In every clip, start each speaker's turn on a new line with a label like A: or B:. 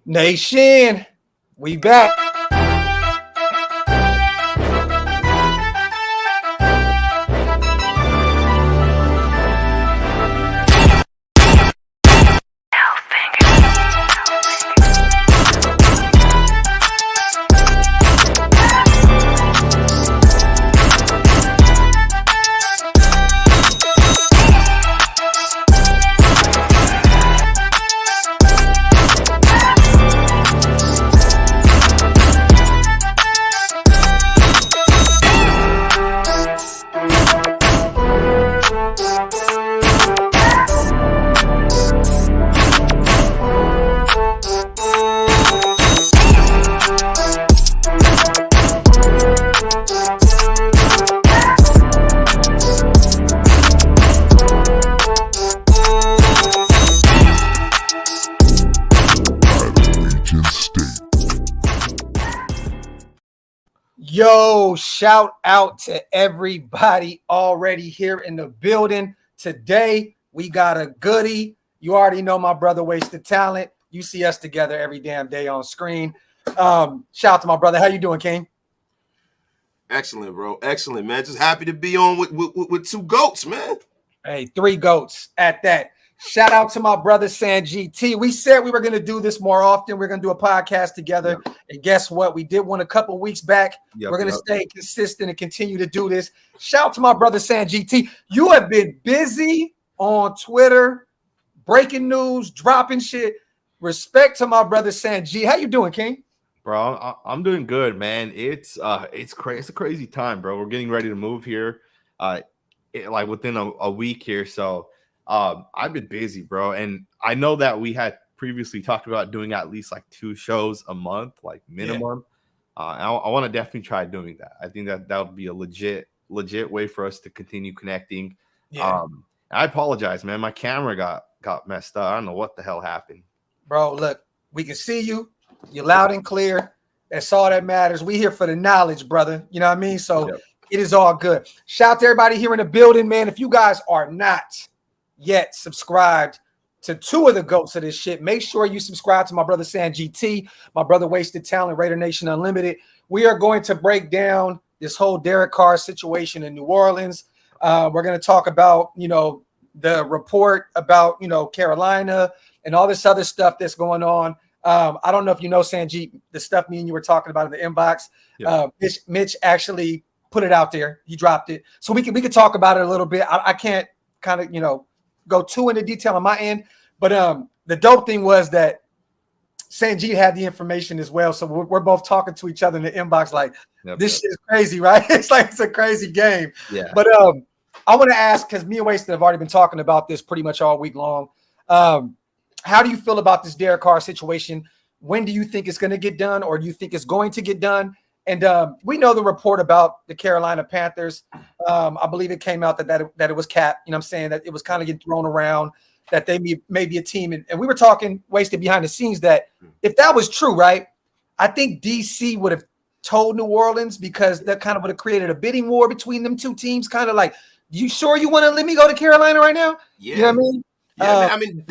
A: Nation, we back. Yo, shout out to everybody already here in the building. Today, we got a goodie. You already know my brother Wasted Talent. You see us together every damn day on screen. Shout out to my brother. How you doing, King?
B: Excellent, bro. Excellent, man. Just happy to be on with two goats, man.
A: Hey, 3 goats at that. Shout out to my brother Sanjit T. We said we were going to do this more often. We're going to do a podcast together. Yep. And guess what? We did one a couple weeks back. We're going to stay consistent and continue to do this. Shout out to my brother Sanjit T. You have been busy on Twitter, breaking news, dropping shit. Respect to my brother Sanjit. How you doing, King?
C: Bro, I'm doing good, man. It's crazy. It's a crazy time, bro. We're getting ready to move here, like within a week here. So I've been busy, bro. And I know that we had previously talked about doing at least like 2 shows a month, like minimum. Yeah. I want to definitely try doing that. I think that would be a legit way for us to continue connecting. Yeah. I apologize, man. My camera got messed up. I don't know what the hell happened.
A: Bro, look, we can see you. You're loud and clear. That's all that matters. We here for the knowledge, brother. You know what I mean? So yep. It is all good. Shout out to everybody here in the building, man. If you guys are not yet subscribed to 2 of the goats of this shit, make sure you subscribe to my brother Sanjit T, my brother Wasted Talent, Raider Nation Unlimited. We are going to break down this whole Derek Carr situation in New Orleans. We're going to talk about, the report about, Carolina and all this other stuff that's going on. I don't know if you know, Sanjit, the stuff me and you were talking about in the inbox. Yeah. Mitch actually put it out there. He dropped it. So we could talk about it a little bit. I can't kind of, go too into detail on my end. But the dope thing was that Sanjit had the information as well. So we're both talking to each other in the inbox like, this shit is crazy, right? It's like it's a crazy game. Yeah. But I want to ask, because me and Wasted have already been talking about this pretty much all week long. How do you feel about this Derek Carr situation? When do you think it's going to get done, or do you think it's going to get done? And we know the report about the Carolina Panthers. I believe it came out that it was cap. You know what I'm saying? That it was kind of getting thrown around, that they may be a team. And we were talking, Wasted, behind the scenes, that if that was true, right, I think DC would have told New Orleans, because that kind of would have created a bidding war between them 2 teams. Kind of like, you sure you want to let me go to Carolina right now?
B: Yeah.
A: You know what I mean?
B: Yeah, I mean,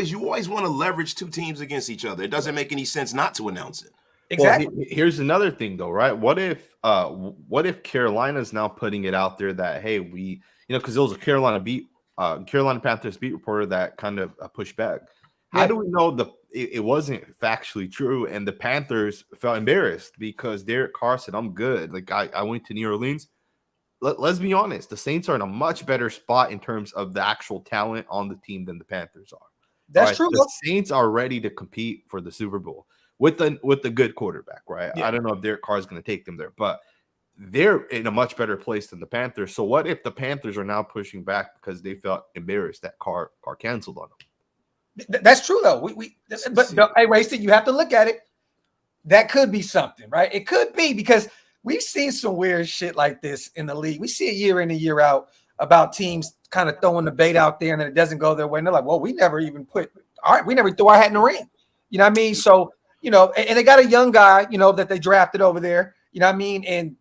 B: you always want to leverage 2 teams against each other. It doesn't make any sense not to announce it.
A: Exactly.
C: Well, here's another thing, though, right? What if Carolina's now putting it out there that, hey, we, because there was a Carolina Panthers beat reporter that kind of pushed back. How do we know it wasn't factually true, and the Panthers felt embarrassed because Derek Carr said, "I'm good. Like I went to New Orleans." Let's be honest, the Saints are in a much better spot in terms of the actual talent on the team than the Panthers are.
A: That's true.
C: The Saints are ready to compete for the Super Bowl with the good quarterback, right? Yeah. I don't know if Derek Carr is going to take them there, but they're in a much better place than the Panthers. So what if the Panthers are now pushing back because they felt embarrassed that Carr canceled on them?
A: That's true, though. But hey, Wasted, you have to look at it. That could be something, right? It could be, because we've seen some weird shit like this in the league. We see it year in and year out about teams kind of throwing the bait out there and then it doesn't go their way. And they're like, well, we never threw our hat in the ring. You know what I mean? So, and they got a young guy, that they drafted over there. You know what I mean? And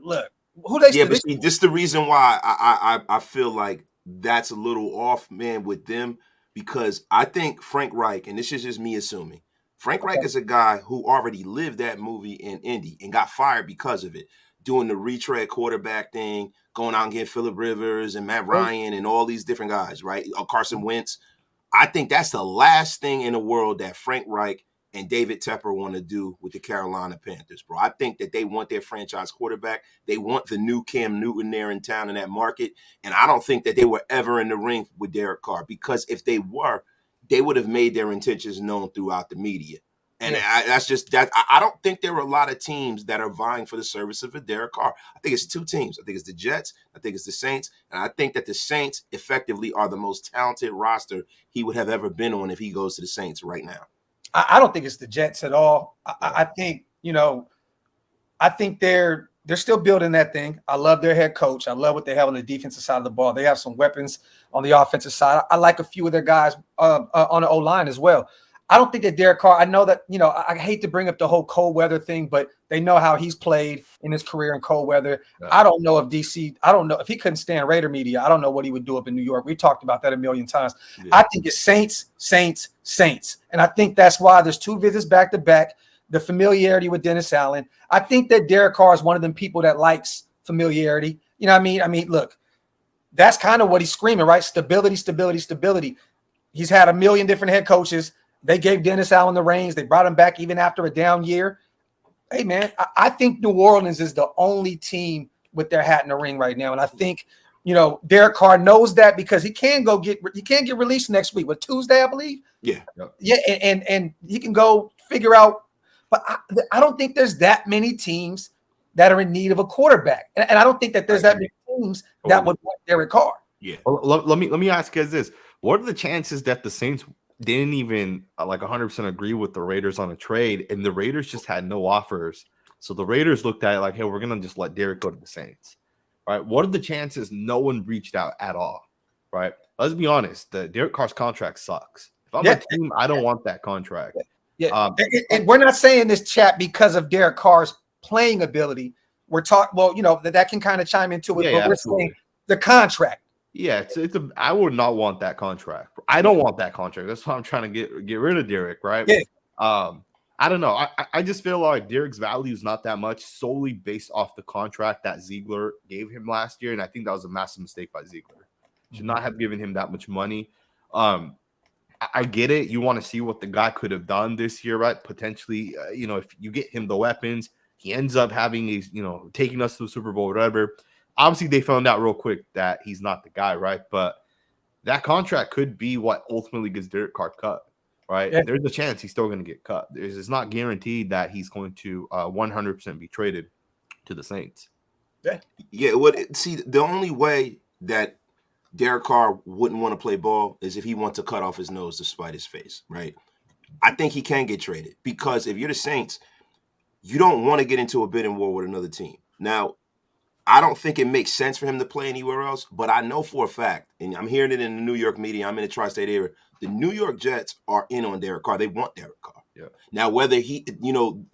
A: look, who they
B: but see, this is the reason why I feel like that's a little off, man, with them, because I think Frank Reich, and this is just me assuming, Frank Reich is a guy who already lived that movie in Indy and got fired because of it, doing the retread quarterback thing, going out and getting Phillip Rivers and Matt Ryan and all these different guys, right? Carson Wentz. I think that's the last thing in the world that Frank Reich and David Tepper want to do with the Carolina Panthers, bro. I think that they want their franchise quarterback. They want the new Cam Newton there in town in that market. And I don't think that they were ever in the ring with Derek Carr, because if they were, they would have made their intentions known throughout the media. And that's just that. I don't think there are a lot of teams that are vying for the services of Derek Carr. I think it's two teams. I think it's the Jets. I think it's the Saints. And I think that the Saints effectively are the most talented roster he would have ever been on if he goes to the Saints right now.
A: I don't think it's the Jets at all. I think, I think they're still building that thing. I love their head coach. I love what they have on the defensive side of the ball. They have some weapons on the offensive side. I like a few of their guys on the O-line as well. I don't think that Derek Carr, I know that, I hate to bring up the whole cold weather thing, but they know how he's played in his career in cold weather. Yeah. I don't know if he couldn't stand Raider media. I don't know what he would do up in New York. We talked about that a million times. Yeah. I think it's Saints. And I think that's why there's 2 visits back to back, the familiarity with Dennis Allen. I think that Derek Carr is one of them people that likes familiarity. You know what I mean? I mean, look, that's kind of what he's screaming, right? Stability. He's had a million different head coaches. They gave Dennis Allen the reins. They brought him back even after a down year. Hey, man, I think New Orleans is the only team with their hat in the ring right now. And I think, Derek Carr knows that, because he can't get released next week. With Tuesday, I believe. Yeah. Yeah. And he can go figure out. But I don't think there's that many teams that are in need of a quarterback. And I don't think that there's that many teams that would want Derek Carr.
C: Yeah. Well, let me ask you guys this. What are the chances that the Saints didn't even 100% agree with the Raiders on a trade, and the Raiders just had no offers? So the Raiders looked at it like, hey, we're going to just let Derek go to the Saints. Right? What are the chances no one reached out at all? Right? Let's be honest. The Derek Carr's contract sucks. If I'm a team, I don't want that contract.
A: Yeah. And we're not saying this, chat, because of Derek Carr's playing ability. We're talking, that can kind of chime into it, but we're saying the contract.
C: Yeah, I would not want that contract. I don't want that contract. That's why I'm trying to get rid of Derek, right? Yeah. I don't know. I just feel like Derek's value is not that much, solely based off the contract that Ziegler gave him last year, and I think that was a massive mistake by Ziegler. Should not have given him that much money. I get it. You want to see what the guy could have done this year, right? Potentially, if you get him the weapons, he ends up having taking us to the Super Bowl, whatever. Obviously, they found out real quick that he's not the guy, right? But that contract could be what ultimately gets Derek Carr cut, right? Yeah. There's a chance he's still going to get cut. It's not guaranteed that he's going to 100% be traded to the Saints.
B: Yeah. See, the only way that Derek Carr wouldn't want to play ball is if he wants to cut off his nose to spite his face, right? I think he can get traded, because if you're the Saints, you don't want to get into a bidding war with another team. Now, I don't think it makes sense for him to play anywhere else, but I know for a fact, and I'm hearing it in the New York media, I'm in the tri-state area, the New York Jets are in on Derek Carr. They want Derek Carr. Yeah. Now, whether he, the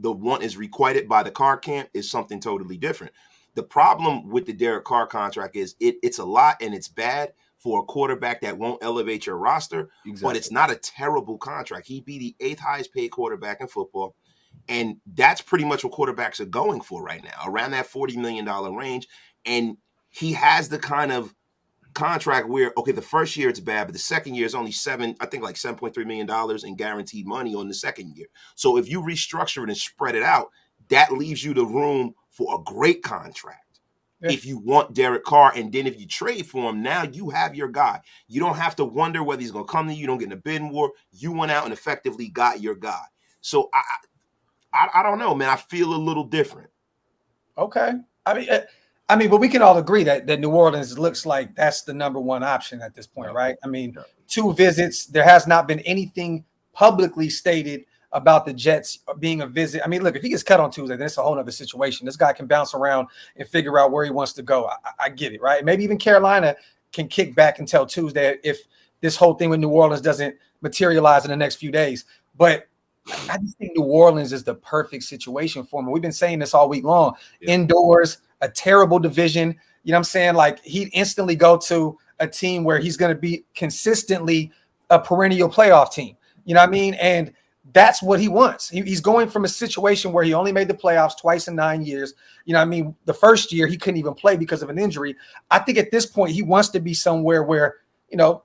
B: want is requited by the Carr camp is something totally different. The problem with the Derek Carr contract is it's a lot, and it's bad for a quarterback that won't elevate your roster, but it's not a terrible contract. He'd be the 8th highest paid quarterback in football. And that's pretty much what quarterbacks are going for right now, around that $40 million range. And he has the kind of contract where, okay, the first year it's bad, but the second year is only $7.3 million in guaranteed money on the second year. So if you restructure it and spread it out, that leaves you the room for a great contract. Yeah. If you want Derek Carr, and then if you trade for him, now you have your guy. You don't have to wonder whether he's going to come to you. You don't get in a bidding war. You went out and effectively got your guy. So I don't know, man. I feel a little different.
A: Okay. I mean, but we can all agree that New Orleans looks like that's the number one option at this point, right? I mean, 2 visits. There has not been anything publicly stated about the Jets being a visit. I mean, look, if he gets cut on Tuesday, then it's a whole other situation. This guy can bounce around and figure out where he wants to go. I get it, right? Maybe even Carolina can kick back until Tuesday if this whole thing with New Orleans doesn't materialize in the next few days. But I just think New Orleans is the perfect situation for him. We've been saying this all week long. Yeah. Indoors, a terrible division. You know what I'm saying? Like, he'd instantly go to a team where he's going to be consistently a perennial playoff team. You know what I mean? And that's what he wants. He's going from a situation where he only made the playoffs twice in 9 years. You know what I mean? The first year he couldn't even play because of an injury. I think at this point he wants to be somewhere where, you know,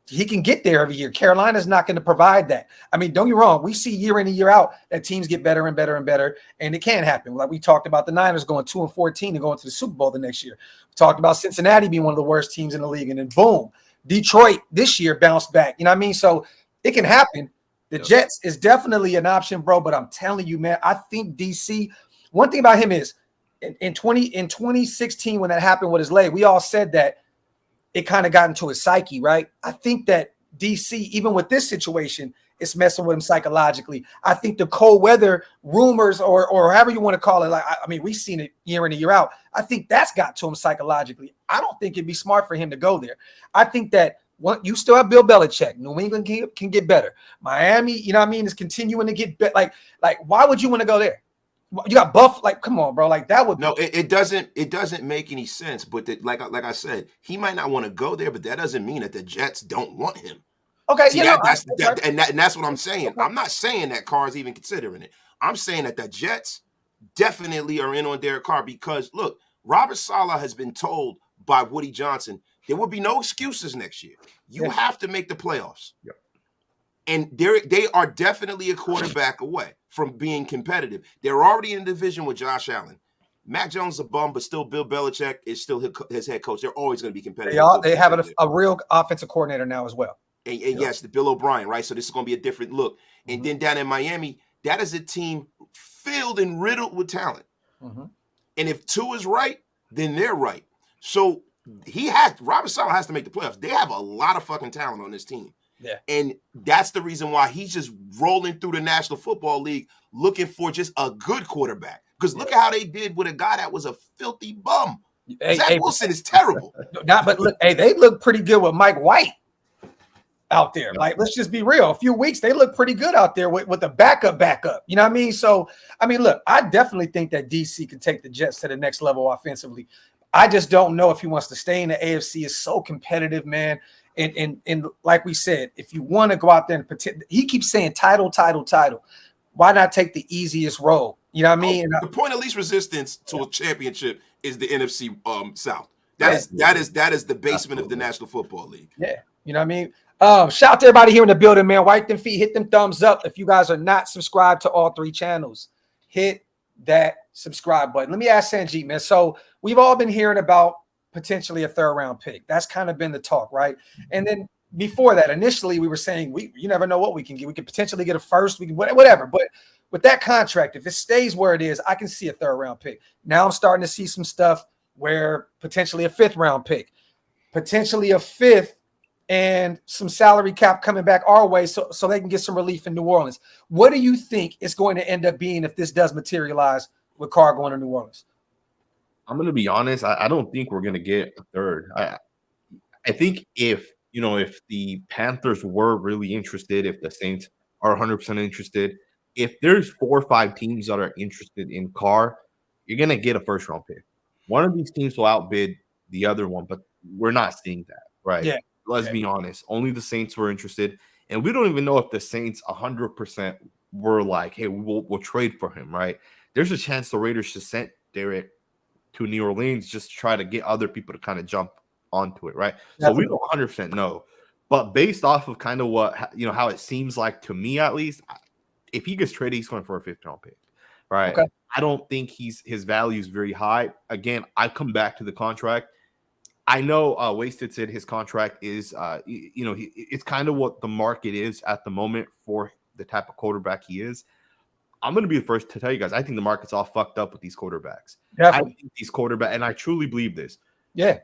A: he can get there every year. Carolina's not going to provide that. I mean, don't get me wrong. We see year in and year out that teams get better and better and better, and it can happen. Like we talked about the Niners going 2-14 and going to the Super Bowl the next year. We talked about Cincinnati being one of the worst teams in the league, and then boom, Detroit this year bounced back. You know what I mean? So it can happen. The Jets is definitely an option, bro, but I'm telling you, man, I think DC, one thing about him is in 2016 when that happened with his leg, we all said that it kind of got into his psyche, right? I think that DC, even with this situation, it's messing with him psychologically. I think the cold weather rumors or however you want to call it, like, I mean, we've seen it year in and year out. I think that's got to him psychologically. I don't think it'd be smart for him to go there. I think that you still have Bill Belichick. New England can get better. Miami, you know what I mean, is continuing to get better. Like, why would you want to go there? You got Buff, like, come on, bro. Like that would
B: no, it doesn't make any sense. But like I said, he might not want to go there, but that doesn't mean that the Jets don't want him.
A: Okay,
B: see, that's what I'm saying. Okay. I'm not saying that Carr's even considering it. I'm saying that the Jets definitely are in on Derek Carr because look, Robert Saleh has been told by Woody Johnson there will be no excuses next year. You have to make the playoffs.
C: Yep.
B: And they are definitely a quarterback away from being competitive. They're already in a division with Josh Allen. Mac Jones is a bum, but still Bill Belichick is still his head coach. They're always going to be competitive.
A: They have a real offensive coordinator now as well.
B: And yes, the Bill O'Brien, right? So this is going to be a different look. And then down in Miami, that is a team filled and riddled with talent. Mm-hmm. And if two is right, then they're right. So Robert Saleh has to make the playoffs. They have a lot of fucking talent on this team.
A: Yeah. And
B: that's the reason why he's just rolling through the National Football League looking for just a good quarterback. Because look at how they did with a guy that was a filthy bum. Zach Wilson is terrible.
A: But look, they look pretty good with Mike White out there. Like, let's just be real. A few weeks, they look pretty good out there with the backup. You know what I mean? So, I mean, look, I definitely think that DC can take the Jets to the next level offensively. I just don't know if he wants to stay in the AFC. It's so competitive, man. And like we said, if you want to go out there and pretend, he keeps saying title. Why not take the easiest road? You know what I mean?
B: The point of least resistance to a championship is the NFC South. That is the basement of the National Football League.
A: Yeah, you know what I mean? Shout out to everybody here in the building, man. Wipe them feet, hit them thumbs up. If you guys are not subscribed to all three channels, hit that subscribe button. Let me ask Sanjit, man. So we've all been hearing about potentially a third round pick. That's kind of been the talk, right? And then before that, initially we were saying you never know what we can get. We could potentially get a first, we can whatever. But with that contract, if it stays where it is, I can see a third round pick. Now I'm starting to see some stuff where potentially a fifth round pick, potentially a fifth, and some salary cap coming back our way so they can get some relief in New Orleans. What do you think it's going to end up being if this does materialize with Carr going to New Orleans?
C: I'm going to be honest. I don't think we're going to get a third. I think if the Panthers were really interested, if the Saints are 100% interested, if there's 4 or 5 teams that are interested in Carr, you're going to get a first round pick. One of these teams will outbid the other one, but we're not seeing that, right?
A: Yeah.
C: Let's be honest. Only the Saints were interested, and we don't even know if the Saints 100% were like, "Hey, we'll trade for him." Right? There's a chance the Raiders just sent Derek to New Orleans just to try to get other people to kind of jump onto it, right? So we don't 100% know, but based off of kind of what how it seems like to me, at least, if he gets traded, he's going for a 5th round pick, right? Okay. I don't think his value is very high. Again, I come back to the contract. I know Wasted said his contract is, it's kind of what the market is at the moment for the type of quarterback he is. I'm going to be the first to tell you guys, I think the market's all fucked up with these quarterbacks. Definitely. I think these quarterbacks, and I truly believe this.
A: Yeah.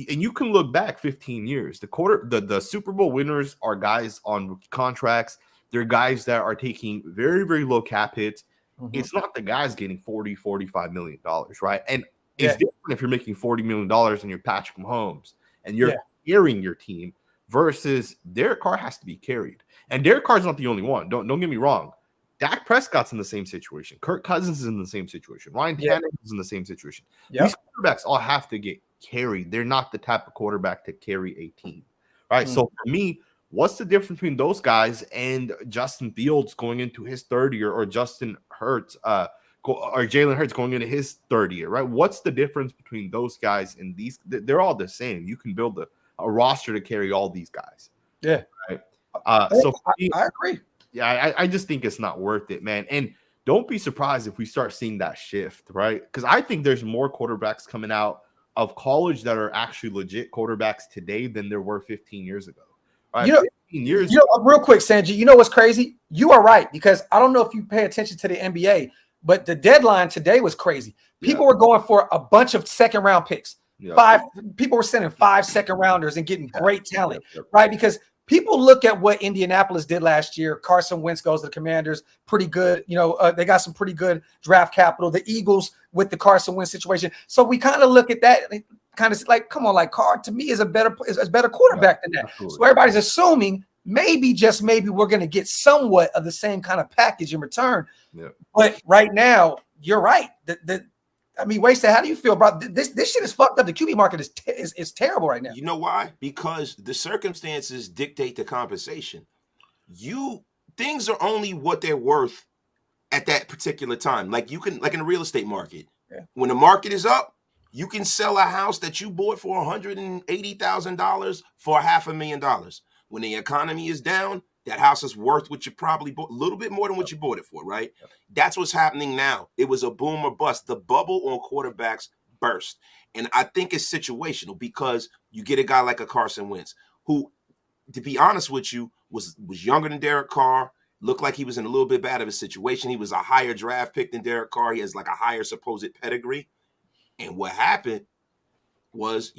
C: And you can look back 15 years. The Super Bowl winners are guys on contracts. They're guys that are taking very, very low cap hits. Mm-hmm. It's not the guys getting $40, $45 million, right? And it's different if you're making $40 million and you're Patrick Mahomes and you're carrying your team versus Derek Carr has to be carried. And Derek Carr's not the only one. Don't get me wrong. Dak Prescott's in the same situation. Kirk Cousins is in the same situation. Ryan Tannehill is in the same situation. Yep. These quarterbacks all have to get carried. They're not the type of quarterback to carry a team, right? So for me, What's the difference between those guys and Justin Fields going into his third year, or Justin Hurts, or Jalen Hurts going into his third year, right? What's the difference between those guys and these? They're all the same. You can build a roster to carry all these guys.
A: Yeah.
C: Right.
A: So I agree.
C: Yeah, I just think it's not worth it, man. And don't be surprised if we start seeing that shift, right? Because I think there's more quarterbacks coming out of college that are actually legit quarterbacks today than there were 15 years ago. Right? 15 years.
A: Real quick, Sanjit, you know what's crazy? You are right, because I don't know if you pay attention to the NBA, but the deadline today was crazy. People were going for a bunch of second-round picks. People were sending 5 second-rounders and getting great talent, right? Because people look at what Indianapolis did last year. Carson Wentz goes to the Commanders, pretty good. They got some pretty good draft capital. The Eagles with the Carson Wentz situation. So we kind of look at that and kind of like, come on, like Carr to me is a better quarterback than that. Absolutely. So everybody's assuming maybe, just maybe, we're going to get somewhat of the same kind of package in return. Yeah. But right now, you're right. Wasted. How do you feel, bro? This shit is fucked up. The QB market is terrible right now.
B: You know why? Because the circumstances dictate the compensation. Things are only what they're worth at that particular time. Like in the real estate market, when the market is up, you can sell a house that you bought for $180,000 for $500,000. When the economy is down, that house is worth what you probably bought, a little bit more than what you bought it for, right? That's what's happening now. It was a boom or bust. The bubble on quarterbacks burst. And I think it's situational, because you get a guy like a Carson Wentz, who, to be honest with you, was younger than Derek Carr, looked like he was in a little bit bad of a situation. He was a higher draft pick than Derek Carr. He has like a higher supposed pedigree. And what happened was,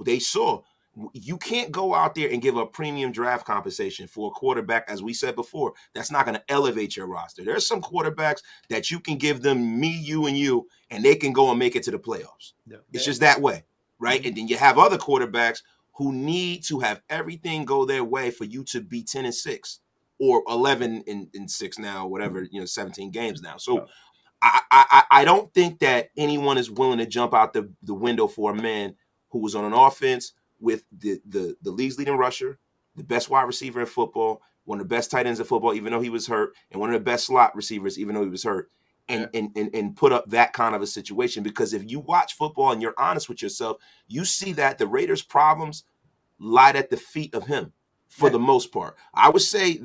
B: they saw, you can't go out there and give a premium draft compensation for a quarterback, as we said before, that's not going to elevate your roster. There's some quarterbacks that you can give them me, you, and you, and they can go and make it to the playoffs. Yeah. It's just that way, right? Mm-hmm. And then you have other quarterbacks who need to have everything go their way for you to be 10-6 or 11-6 now, whatever, 17 games now. So I don't think that anyone is willing to jump out the window for a man who was on an offense with the league's leading rusher, the best wide receiver in football, one of the best tight ends in football, even though he was hurt, and one of the best slot receivers, even though he was hurt, and put up that kind of a situation. Because if you watch football and you're honest with yourself, you see that the Raiders' problems lied at the feet of him for the most part. I would say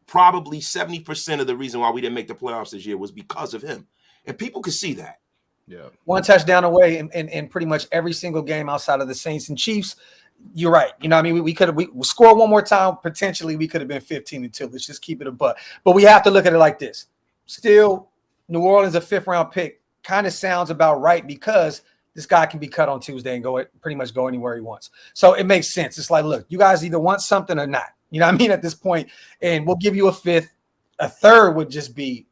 B: probably 70% of the reason why we didn't make the playoffs this year was because of him. And people could see that.
A: Yeah, one touchdown away in pretty much every single game outside of the Saints and Chiefs. You're right. We could have scored one more time. Potentially, we could have been 15-2. Let's just keep it a buck. But we have to look at it like this. Still, New Orleans, a 5th-round pick, kind of sounds about right, because this guy can be cut on Tuesday and pretty much go anywhere he wants. So it makes sense. It's like, look, you guys either want something or not. You know what I mean? At this point, and we'll give you a 5th. A 3rd would just be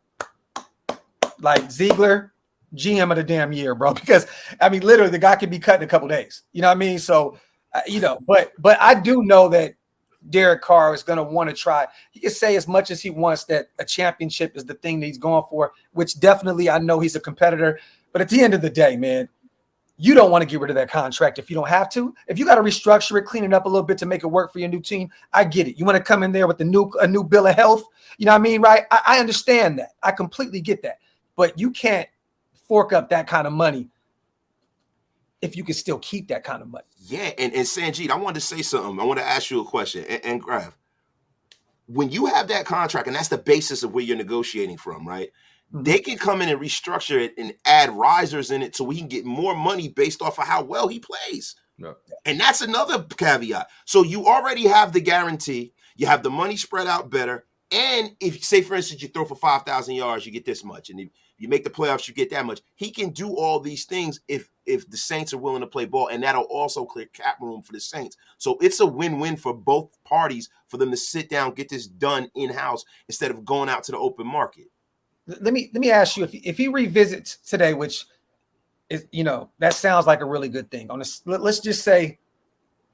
A: like Ziegler, GM of the damn year, bro. Because literally, the guy could be cut in a couple days. You know what I mean? So, but I do know that Derek Carr is going to want to try. He can say as much as he wants that a championship is the thing that he's going for, which definitely I know he's a competitor. But at the end of the day, man, you don't want to get rid of that contract if you don't have to. If you got to restructure it, clean it up a little bit to make it work for your new team, I get it. You want to come in there with a new bill of health, you know what I mean, right? I understand that. I completely get that. But you can't fork up that kind of money if you can still keep that kind of money.
B: Yeah, and Sanjit, I wanted to say something. I want to ask you a question. And Graphk, when you have that contract, and that's the basis of where you're negotiating from, right? They can come in and restructure it and add risers in it so we can get more money based off of how well he plays. Yeah. And that's another caveat. So you already have the guarantee. You have the money spread out better. And if, say, for instance, you throw for 5,000 yards, you get this much. And if you make the playoffs, you get that much. He can do all these things if the Saints are willing to play ball. And that'll also clear cap room for the Saints. So it's a win-win for both parties for them to sit down, get this done in-house instead of going out to the open market.
A: Let me ask you, if he revisits today, which is, that sounds like a really good thing. Let's just say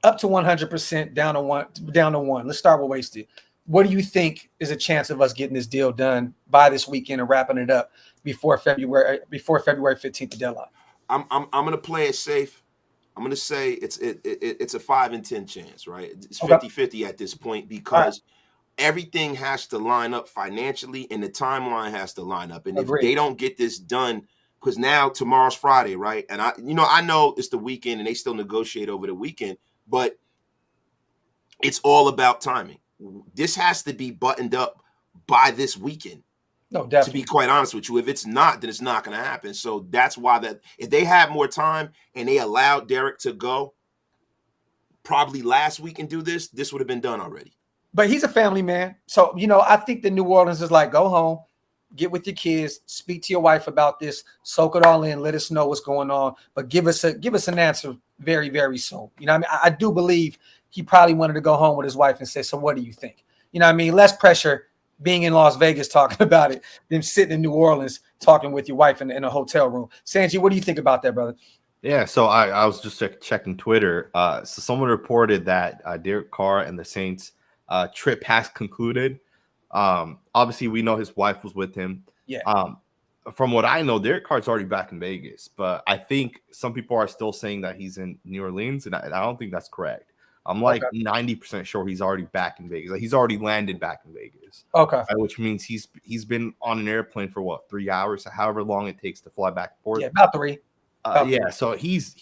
A: up to 100%, down to one. Let's start with wasted. What do you think is a chance of us getting this deal done by this weekend and wrapping it up before February 15th, the deadline?
B: I'm gonna play it safe. I'm going to say it's a 5 in 10 chance, right? It's 50-50 at this point because everything has to line up financially and the timeline has to line up. And if they don't get this done, because now tomorrow's Friday, right? And I know it's the weekend and they still negotiate over the weekend, but it's all about timing. This has to be buttoned up by this weekend.
A: No, definitely.
B: To be quite honest with you, if it's not, then it's not going to happen. So that's why that if they had more time and they allowed Derek to go probably last week and do this, this would have been done already.
A: But he's a family man. So, I think the New Orleans is like, go home, get with your kids, speak to your wife about this, soak it all in, let us know what's going on, but give us an answer very, very soon. I do believe he probably wanted to go home with his wife and say, so what do you think? Less pressure being in Las Vegas talking about it than sitting in New Orleans talking with your wife in a hotel room. Sanjit, what do you think about that, brother?
C: Yeah, so I was just checking Twitter. So someone reported that Derek Carr and the Saints trip has concluded. Obviously, we know his wife was with him.
A: Yeah.
C: From what I know, Derek Carr's already back in Vegas, but I think some people are still saying that he's in New Orleans, and I don't think that's correct. I'm like 90% sure he's already back in Vegas. Like he's already landed back in Vegas.
A: Okay.
C: Which means he's been on an airplane for 3 hours, however long it takes to fly back and forth.
A: Yeah, about 3.
C: Yeah, so he's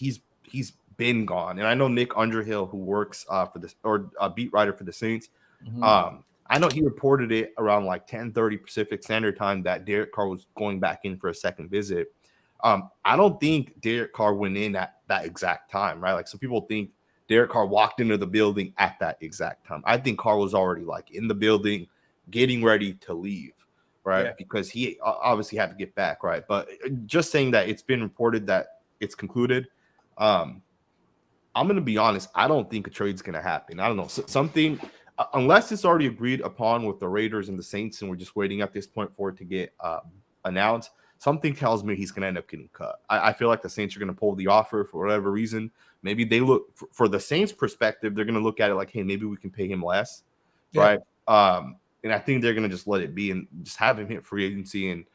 C: been gone. And I know Nick Underhill, who works for this or a beat writer for the Saints. Mm-hmm. I know he reported it around like 10:30 Pacific Standard Time that Derek Carr was going back in for a second visit. I don't think Derek Carr went in at that exact time, right? Like some people think Derek Carr walked into the building at that exact time. I think Carr was already like in the building, getting ready to leave, right? Yeah. Because he obviously had to get back, right? But just saying that it's been reported that it's concluded. I'm going to be honest. I don't think a trade's going to happen. I don't know. Something, unless it's already agreed upon with the Raiders and the Saints, and we're just waiting at this point for it to get announced. Something tells me he's going to end up getting cut. I feel like the Saints are going to pull the offer for whatever reason. Maybe they look for the Saints' perspective. They're going to look at it like, hey, maybe we can pay him less, right? And I think they're going to just let it be and just have him hit free agency. And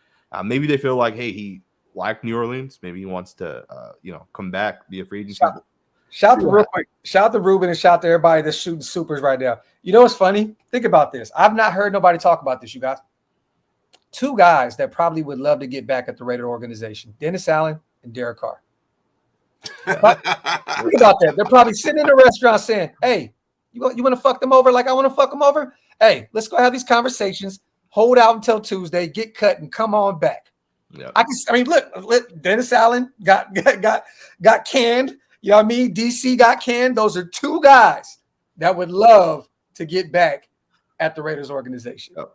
C: maybe they feel like, hey, he liked New Orleans. Maybe he wants to, come back, be a free agency.
A: Shout to Ruben and shout to everybody that's shooting supers right now. You know what's funny? Think about this. I've not heard nobody talk about this, you guys. 2 guys that probably would love to get back at the Raider organization, Dennis Allen and Derek Carr. Think about that. They're probably sitting in a restaurant saying, hey, you want to fuck them over like I want to fuck them over? Hey, let's go have these conversations, hold out until Tuesday, get cut, and come on back. Yep. Look, Dennis Allen got canned. You know what I mean? DC got canned. Those are 2 guys that would love to get back at the Raiders organization. Yep.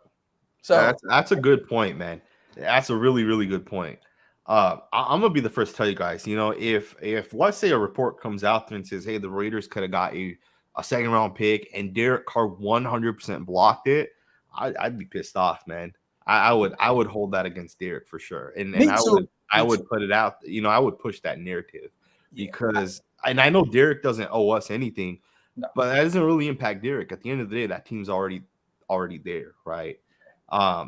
A: So
C: that's a good point, man. That's a really, really good point. I'm gonna be the first to tell you guys, if let's say a report comes out there and says, hey, the Raiders could have got a second round pick and Derek Carr 100% blocked it, I'd be pissed off, man. I would hold that against Derek for sure. And I would put it out, I would push that narrative because and I know Derek doesn't owe us anything, but that doesn't really impact Derek. At the end of the day, that team's already there, right? I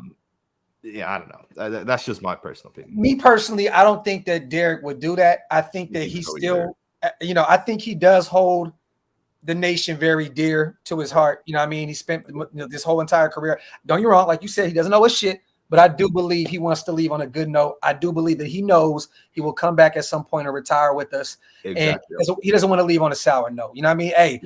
C: don't know. That's just my personal opinion.
A: Me personally, I don't think that Derek would do that. I think that he's still, I think he does hold the nation very dear to his heart. You know what I mean? He spent this whole entire career. Don't get me wrong. Like you said, he doesn't know his shit, but I do believe he wants to leave on a good note. I do believe that he knows he will come back at some point and retire with us. Exactly. And he doesn't want to leave on a sour note. You know what I mean? Hey,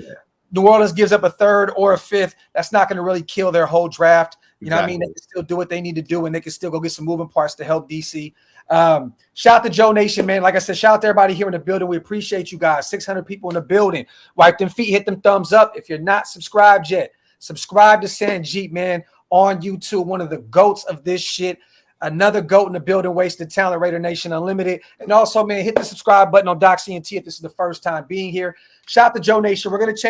A: New Orleans gives up a 3rd or a 5th. That's not going to really kill their whole draft. You know what I mean? They can still do what they need to do, and they can still go get some moving parts to help DC. Shout out to Joe Nation, man. Like I said, shout out to everybody here in the building. We appreciate you guys. 600 people in the building. Wipe them feet, hit them thumbs up. If you're not subscribed yet, subscribe to Sanjit, man, on YouTube. One of the goats of this shit. Another goat in the building, Wasted Talent, Raider Nation Unlimited. And also, man, hit the subscribe button on DOX ENT if this is the first time being here. Shout out to Joe Nation. We're going to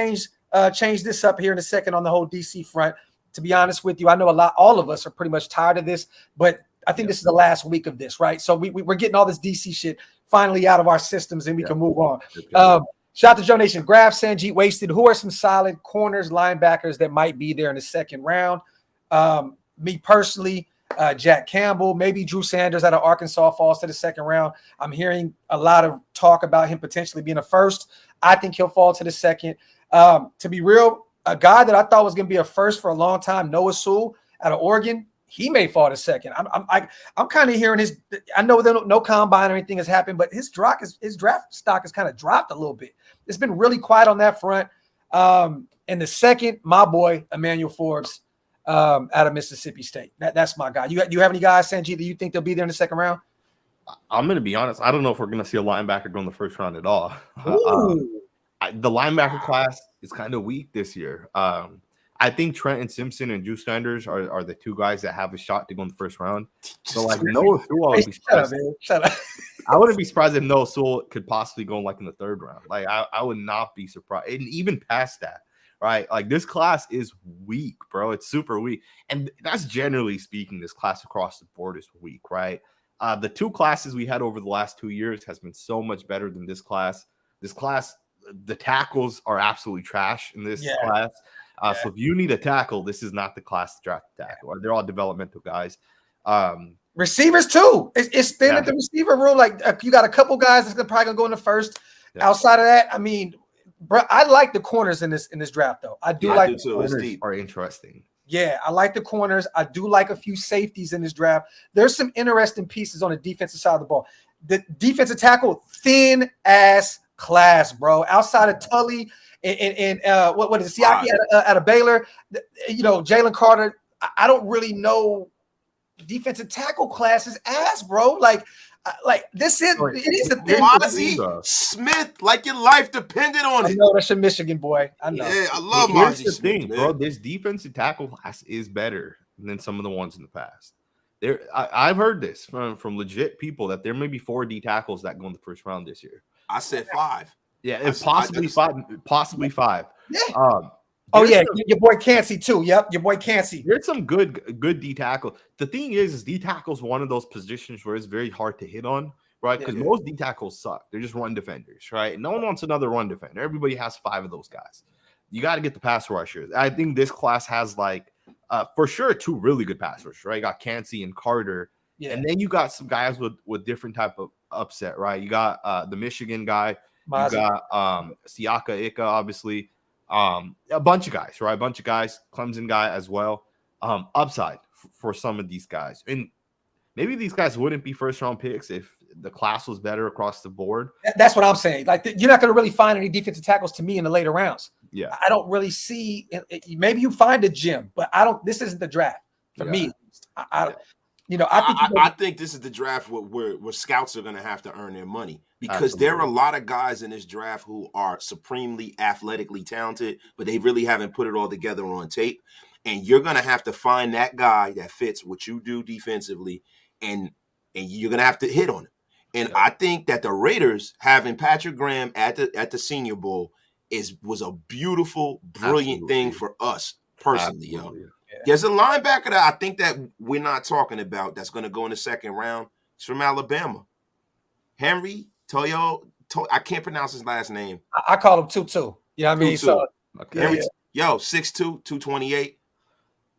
A: change this up here in a second on the whole DC front. To be honest with you, I know all of us are pretty much tired of this, but I think this is the last week of this, right? So we're getting all this DC shit finally out of our systems and we can move on. Shout out to Joe Nation, Graphk, Sanjit, Wasted. Who are some solid corners, linebackers that might be there in the second round? Me personally, Jack Campbell, maybe Drew Sanders out of Arkansas falls to the second round. I'm hearing a lot of talk about him potentially being a first. I think he'll fall to the second. To be real, a guy that I thought was going to be a first for a long time, Noah Sewell out of Oregon, he may fall to second. I'm kind of hearing his. I know that no combine or anything has happened, but his draft stock has kind of dropped a little bit. It's been really quiet on that front. And the second, my boy Emmanuel Forbes out of Mississippi State. That's my guy. You have any guys, Sanjit, that you think they'll be there in the second round?
C: I'm going to be honest. I don't know if we're going to see a linebacker go in the first round at all. The linebacker class is kind of weak this year. I think Trenton Simpson and Drew Sanders are the two guys that have a shot to go in the first round. So, like, Noah Sewell, I would be surprised.
A: Shut up.
C: I wouldn't be surprised if Noah Sewell could possibly go in the third round. Like, I would not be surprised. And even past that, right? Like, this class is weak, bro. It's super weak. And that's generally speaking, this class across the board is weak, right? The two classes we had over the last 2 years has been so much better than this class. This class, the tackles are absolutely trash in this class. So if you need a tackle, this is not the class to draft a tackle. They're all developmental guys.
A: Receivers too. It's thin at the receiver room. Like you got a couple guys that's probably gonna go in the first. Yeah. Outside of that, I mean, bro, I like the corners in this draft though. I do like the corners
C: are interesting.
A: Yeah, I like the corners. I do like a few safeties in this draft. There's some interesting pieces on the defensive side of the ball. The defensive tackle, thin ass class, bro. Outside of Tully and what is it, Siaki out of Baylor, Jalen Carter. I don't really know defensive tackle classes ass, bro. Like this is it is a thin.
B: Mozzie Smith, like your life depended on it.
A: I know that's your Michigan boy. I know.
B: Yeah, I love Mozzie Smith,
C: bro. This defensive tackle class is better than some of the ones in the past. I've heard this from legit people that there may be 4 D tackles that go in the first round this year.
B: I said 5.
C: Yeah, and possibly 5. Possibly 5.
A: Yeah. Your boy Cansey too. Yep, your boy Cansey.
C: There's some good D tackle. The thing is D tackle is one of those positions where it's very hard to hit on, right? Because most D tackles suck. They're just run defenders, right? No one wants another run defender. Everybody has 5 of those guys. You got to get the pass rushers. I think this class has for sure 2 really good pass rushers, right? You got Cansey and Carter. Yeah. And then you got some guys with different type of upset, right? You got the Michigan guy. You got Siaka Ika, obviously. A bunch of guys, right? A bunch of guys, Clemson guy as well. Upside for some of these guys. And maybe these guys wouldn't be first round picks if the class was better across the board.
A: That's what I'm saying. Like, you're not going to really find any defensive tackles to me in the later rounds.
C: Yeah.
A: I don't really see maybe you find a gym, but this isn't the draft for me.
B: I think this is the draft where scouts are going to have to earn their money because there are a lot of guys in this draft who are supremely athletically talented, but they really haven't put it all together on tape. And you're going to have to find that guy that fits what you do defensively, and you're going to have to hit on it. And I think that the Raiders having Patrick Graham at the Senior Bowl was a beautiful, brilliant thing for us personally, yo. There's a linebacker that I think that we're not talking about that's going to go in the second round. It's from Alabama. Henry Toyo. I can't pronounce his last name.
A: I call him 2-2. You know what I mean? So,
B: Henry, 6'2", 228.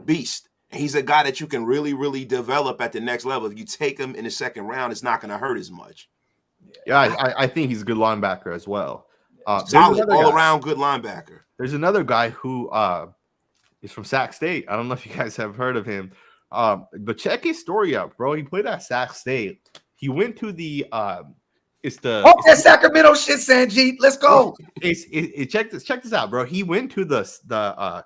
B: Beast. And he's a guy that you can really, really develop at the next level. If you take him in the second round, it's not going to hurt as much.
C: Yeah, I think he's a good linebacker as well.
B: Solid, all-around good linebacker.
C: There's another guy who he's from Sac State. I don't know if you guys have heard of him. But check his story out, bro. He played at Sac State. He went to the
A: that Sacramento shit, Sanjit. Let's go.
C: Check this out, bro. He went to the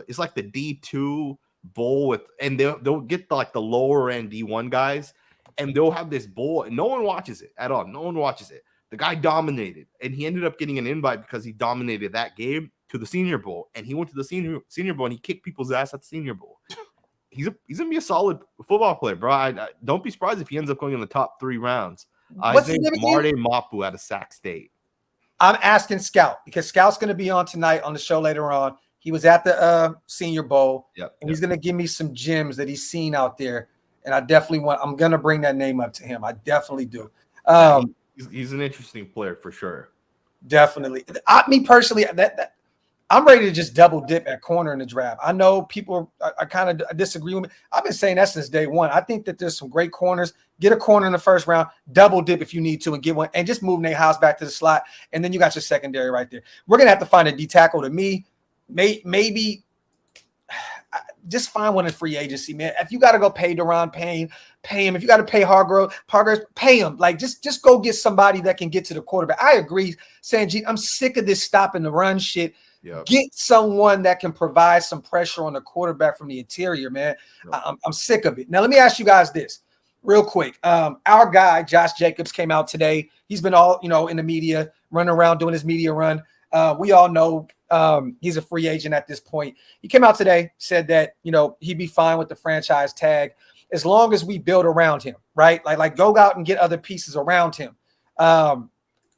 C: it's like the D2 bowl and they'll get the lower end D1 guys, and they'll have this bowl, and no one watches it at all. No one watches it. The guy dominated, and he ended up getting an invite because he dominated that game to the Senior Bowl, and he went to the Senior Bowl and he kicked people's ass at the Senior Bowl. He's gonna be a solid football player, bro. I don't be surprised if he ends up going in the top 3 rounds. His name is Marde Mapu out of Sac State.
A: I'm asking Scout because Scout's gonna be on tonight on the show later on. He was at the Senior Bowl, and he's gonna give me some gems that he's seen out there, and I'm gonna bring that name up to him. I definitely do.
C: He's an interesting player for sure.
A: Definitely. Me personally, I'm ready to just double dip at corner in the draft. I know people are kind of disagree with me. I've been saying that since day one. I think that there's some great corners. Get a corner in the first round, double dip if you need to, and get one, and just move Nate House back to the slot, and then you got your secondary right there. We're gonna have to find a D tackle. To me, maybe just find one in free agency, man. If you got to go pay Deron Payne, pay him. If you got to pay Hargrove, pay him. Like just go get somebody that can get to the quarterback. I agree, Sanjit. I'm sick of this stopping the run shit. Yep. Get someone that can provide some pressure on the quarterback from the interior, man. Yep. I'm sick of it. Now, let me ask you guys this real quick. Our guy, Josh Jacobs, came out today. He's been all, in the media, running around doing his media run. We all know he's a free agent at this point. He came out today, said that, he'd be fine with the franchise tag as long as we build around him, right? Like go out and get other pieces around him.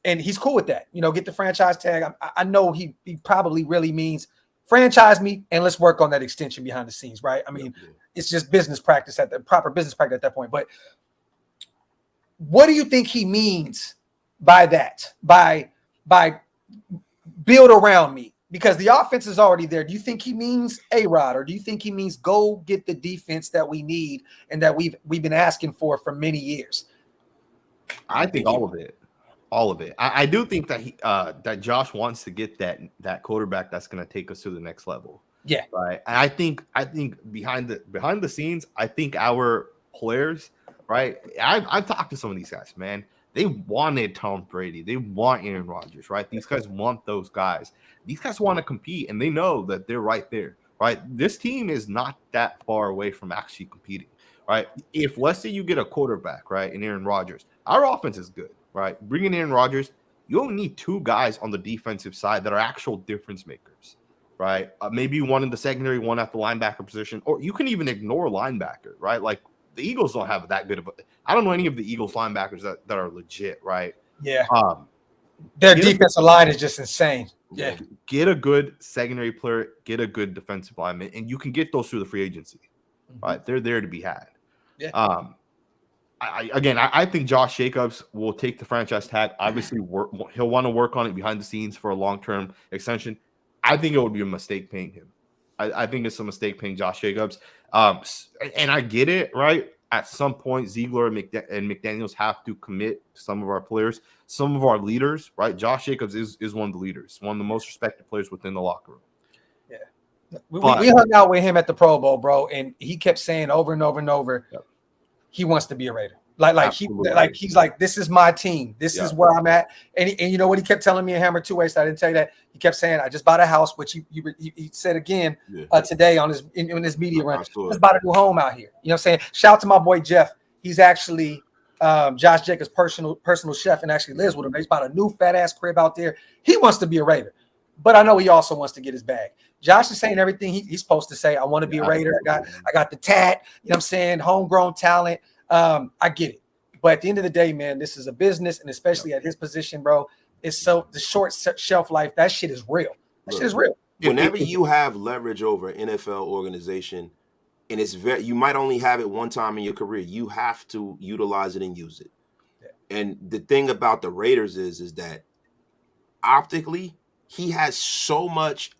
A: And he's cool with that. Get the franchise tag. I know he probably really means franchise me and let's work on that extension behind the scenes, right? I mean, it's just business practice proper business practice at that point. But what do you think he means by that? By build around me? Because the offense is already there. Do you think he means A-Rod, or do you think he means go get the defense that we need and that we've been asking for many years?
C: I think all of it. All of it. I do think that that Josh wants to get that quarterback that's going to take us to the next level.
A: Yeah.
C: Right. And I think behind the scenes, I think our players, right? I've talked to some of these guys, man. They wanted Tom Brady. They want Aaron Rodgers, right? These guys want those guys. These guys want to compete, and they know that they're right there, right? This team is not that far away from actually competing, right? If let's say you get a quarterback, right, and Aaron Rodgers, our offense is good, right? Bringing Aaron Rodgers, you only need two guys on the defensive side that are actual difference makers, right? Maybe one in the secondary, one at the linebacker position, or you can even ignore linebacker, right? Like the Eagles don't have that good of I don't know any of the Eagles linebackers that are legit, right?
A: Yeah. Their defensive line is just insane. Yeah.
C: Get a good secondary player, get a good defensive lineman, and you can get those through the free agency, right? They're there to be had.
A: Yeah.
C: I think Josh Jacobs will take the franchise tag. Obviously, he'll want to work on it behind the scenes for a long-term extension. I think it would be a mistake paying him. I think it's a mistake paying Josh Jacobs. And I get it, right? At some point, Ziegler and McDaniels have to commit to some of our players, some of our leaders, right? Josh Jacobs is one of the leaders, one of the most respected players within the locker room.
A: Yeah. We hung out with him at the Pro Bowl, bro, and he kept saying over and over and over, he wants to be a Raider. He's like, this is my team. This is where I'm at. And you know what he kept telling me in Hammer 2 Ways? I didn't tell you that. He kept saying, I just bought a house, which he said again today on in his media run. Just bought a new home out here. You know what I'm saying? Shout out to my boy Jeff. He's actually Josh Jacobs' personal chef and actually lives with him. He's bought a new fat ass crib out there. He wants to be a Raider, but I know he also wants to get his bag. Josh is saying everything he's supposed to say. I want to be a Raider. I got the tat. You know what I'm saying? Homegrown talent. I get it. But at the end of the day, man, this is a business, and especially at his position, bro, it's so the short shelf life, that shit is real. That shit is real.
B: Whenever you have leverage over an NFL organization, and you might only have it one time in your career, you have to utilize it and use it. Yeah. And the thing about the Raiders is that optically, he has so much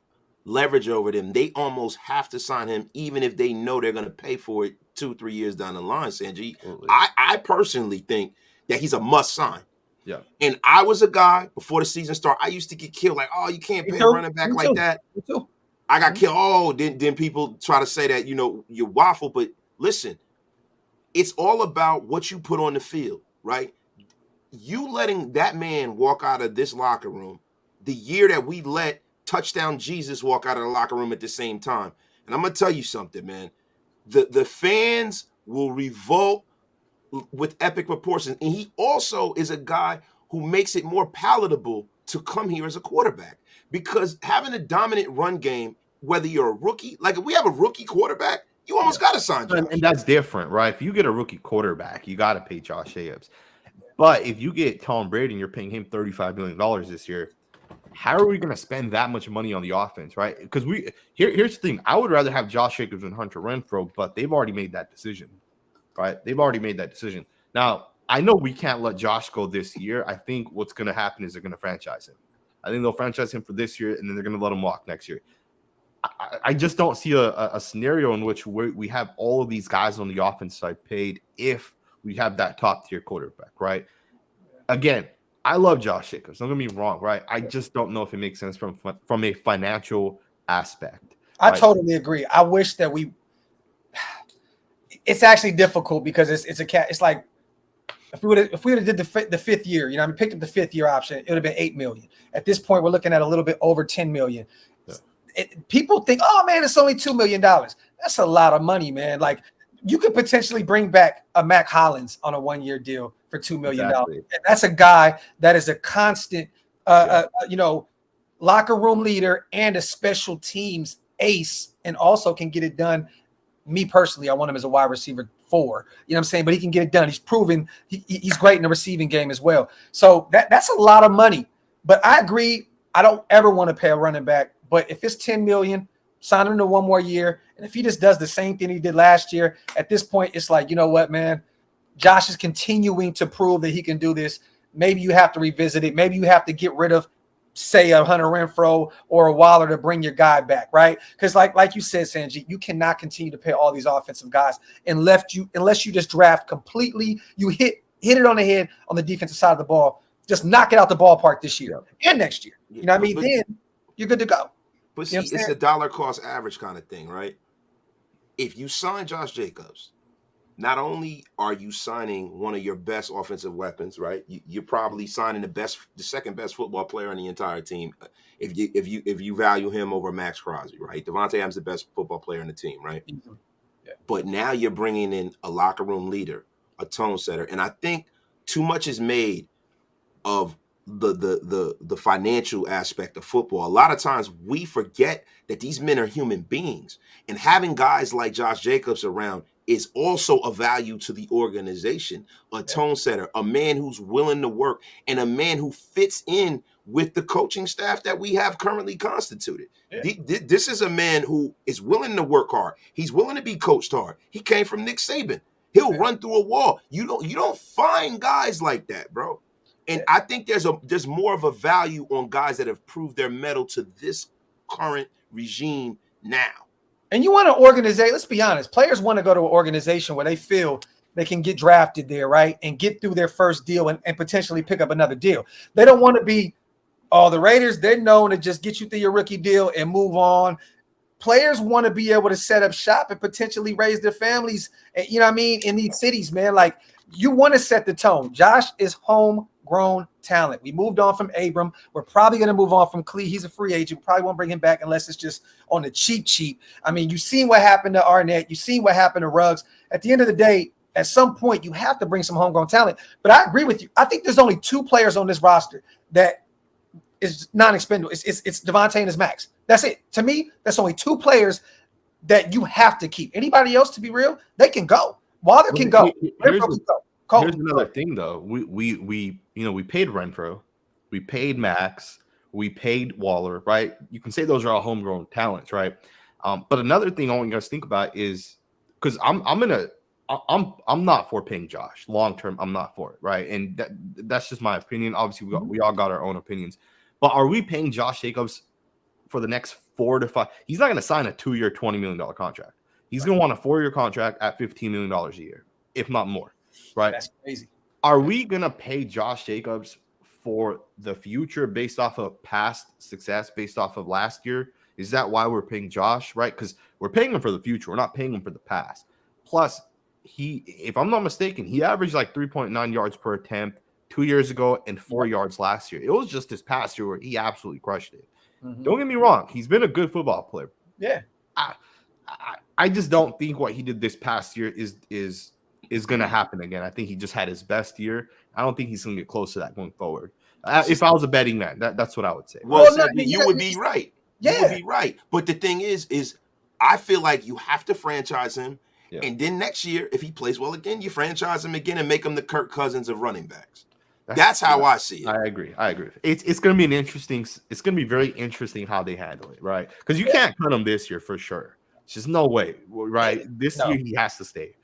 B: leverage over them. They almost have to sign him, even if they know they're going to pay for it 2-3 years down the line, Sanjit. I personally think that he's a must sign.
C: Yeah. And
B: I was a guy before the season started. I used to get killed like, oh, you can't pay a running back like that. I got killed. Oh, then people try to say that, you waffle. But listen, it's all about what you put on the field, right? You letting that man walk out of this locker room the year that we let Touchdown Jesus walk out of the locker room at the same time. And I'm going to tell you something, man. The fans will revolt with epic proportions. And he also is a guy who makes it more palatable to come here as a quarterback. Because having a dominant run game, whether you're a rookie, like if we have a rookie quarterback, you almost got to sign Josh.
C: And that's different, right? If you get a rookie quarterback, you got to pay Josh Jacobs. But if you get Tom Brady and you're paying him $35 million this year, how are we going to spend that much money on the offense, right? Because here's the thing. I would rather have Josh Jacobs and Hunter Renfrow, but they've already made that decision, right? They've already made that decision. Now, I know we can't let Josh go this year. I think what's going to happen is they're going to franchise him, I think they'll franchise him for this year, and then they're going to let him walk next year. I just don't see a scenario in which we have all of these guys on the offense side paid if we have that top-tier quarterback, right? Again, I love Josh Jacobs. Don't get me wrong, right? I just don't know if it makes sense from a financial aspect.
A: I totally agree. I wish that it's actually difficult because it's like if we would have did the fifth year, picked up the fifth year option, it would have been $8 million. At this point, we're looking at a little bit over $10 million. Yeah. People think, oh man, it's only $2 million. That's a lot of money, man. Like you could potentially bring back a Mac Hollins on a 1-year deal for $2 million. Exactly. And that's a guy that is a constant, locker room leader and a special teams ace, and also can get it done. Me personally, I want him as a wide receiver 4. You know what I'm saying? But he can get it done. He's proven he's great in the receiving game as well. So that's a lot of money. But I agree. I don't ever want to pay a running back. But if it's $10 million, sign him to 1 more year. And if he just does the same thing he did last year, at this point, it's like, you know what, man? Josh is continuing to prove that he can do this. Maybe you have to revisit it. Maybe you have to get rid of, say, a Hunter Renfrow or a Waller to bring your guy back, right? Because like you said, Sanjit, you cannot continue to pay all these offensive guys unless you just draft completely. You hit it on the head on the defensive side of the ball. Just knock it out the ballpark this year and next year. You know what I mean? Then you're good to go.
B: But see, it's a dollar cost average kind of thing, right? If you sign Josh Jacobs, not only are you signing one of your best offensive weapons, right? You're probably signing the second best football player on the entire team. If you value him over Max Crosby, right? Devontae Adams is the best football player on the team, right? Mm-hmm. Yeah. But now you're bringing in a locker room leader, a tone setter, and I think too much is made of the financial aspect of football. A lot of times we forget that these men are human beings, and having guys like Josh Jacobs around is also a value to the organization, a tone setter, a man who's willing to work, and a man who fits in with the coaching staff that we have currently constituted. Yeah. This is a man who is willing to work hard. He's willing to be coached hard. He came from Nick Saban. He'll run through a wall. You don't find guys like that, bro. And I think there's more of a value on guys that have proved their mettle to this current regime now.
A: And you want an organization, let's be honest, players want to go to an organization where they feel they can get drafted there, right? And get through their first deal and potentially pick up another deal. They don't want to be, the Raiders, they're known to just get you through your rookie deal and move on. Players want to be able to set up shop and potentially raise their families, you know what I mean, in these cities, man. Like, you want to set the tone. Josh is homegrown talent. We moved on from Abram. We're probably going to move on from Clee. He's a free agent. We probably won't bring him back unless it's just on the cheap. I mean, you've seen what happened to Arnett. You've seen what happened to Ruggs. At the end of the day, at some point, you have to bring some homegrown talent. But I agree with you. I think there's only 2 players on this roster that is non-expendable. It's Devontae and his Max. That's it. To me, that's only 2 players that you have to keep. Anybody else, to be real, they can go. Waller can go.
C: Here's another thing, though. We paid Renfro, we paid Max, we paid Waller, right? You can say those are all homegrown talents, right? But another thing I want you guys to think about is, because I'm not for paying Josh long term. I'm not for it, right? And that's just my opinion. Obviously, we all got our own opinions. But are we paying Josh Jacobs for the next 4 to 5? He's not going to sign a 2-year, $20 million contract. He's going to want a 4-year contract at $15 million a year, if not more, right?
A: That's crazy.
C: Are we going to pay Josh Jacobs for the future based off of past success, based off of last year? Is that why we're paying Josh, right? Because we're paying him for the future. We're not paying him for the past. Plus, if I'm not mistaken, he averaged like 3.9 yards per attempt 2 years ago and 4 yards last year. It was just this past year where he absolutely crushed it. Mm-hmm. Don't get me wrong. He's been a good football player.
A: Yeah.
C: I just don't think what he did this past year is going to happen again. I think he just had his best year. I don't think he's going to get close to that going forward. If I was a betting man, that's what I would say.
B: Well, you would be right. Yeah. You would be right. But the thing is I feel like you have to franchise him. Yeah. And then next year, if he plays well again, you franchise him again and make him the Kirk Cousins of running backs. That's how I see it.
C: I agree. It's going to be it's going to be very interesting how they handle it, right? Because you can't cut him this year for sure. It's just no way, right? This year he has to stay.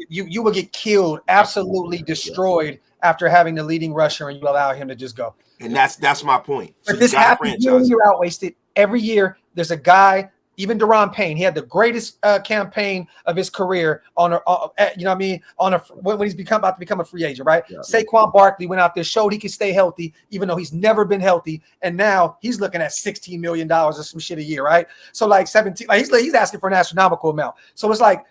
A: You will get killed, absolutely destroyed after having the leading rusher and you allow him to just go.
B: And that's my point.
A: So but this happens year out wasted. Every year there's a guy, even Deron Payne, he had the greatest campaign of his career on a, you know what I mean, on a when he's about to become a free agent, right? Yeah. Saquon Barkley went out there, showed he could stay healthy, even though he's never been healthy, and now he's looking at $16 million or some shit a year, right? So like 17, like he's asking for an astronomical amount. So it's like,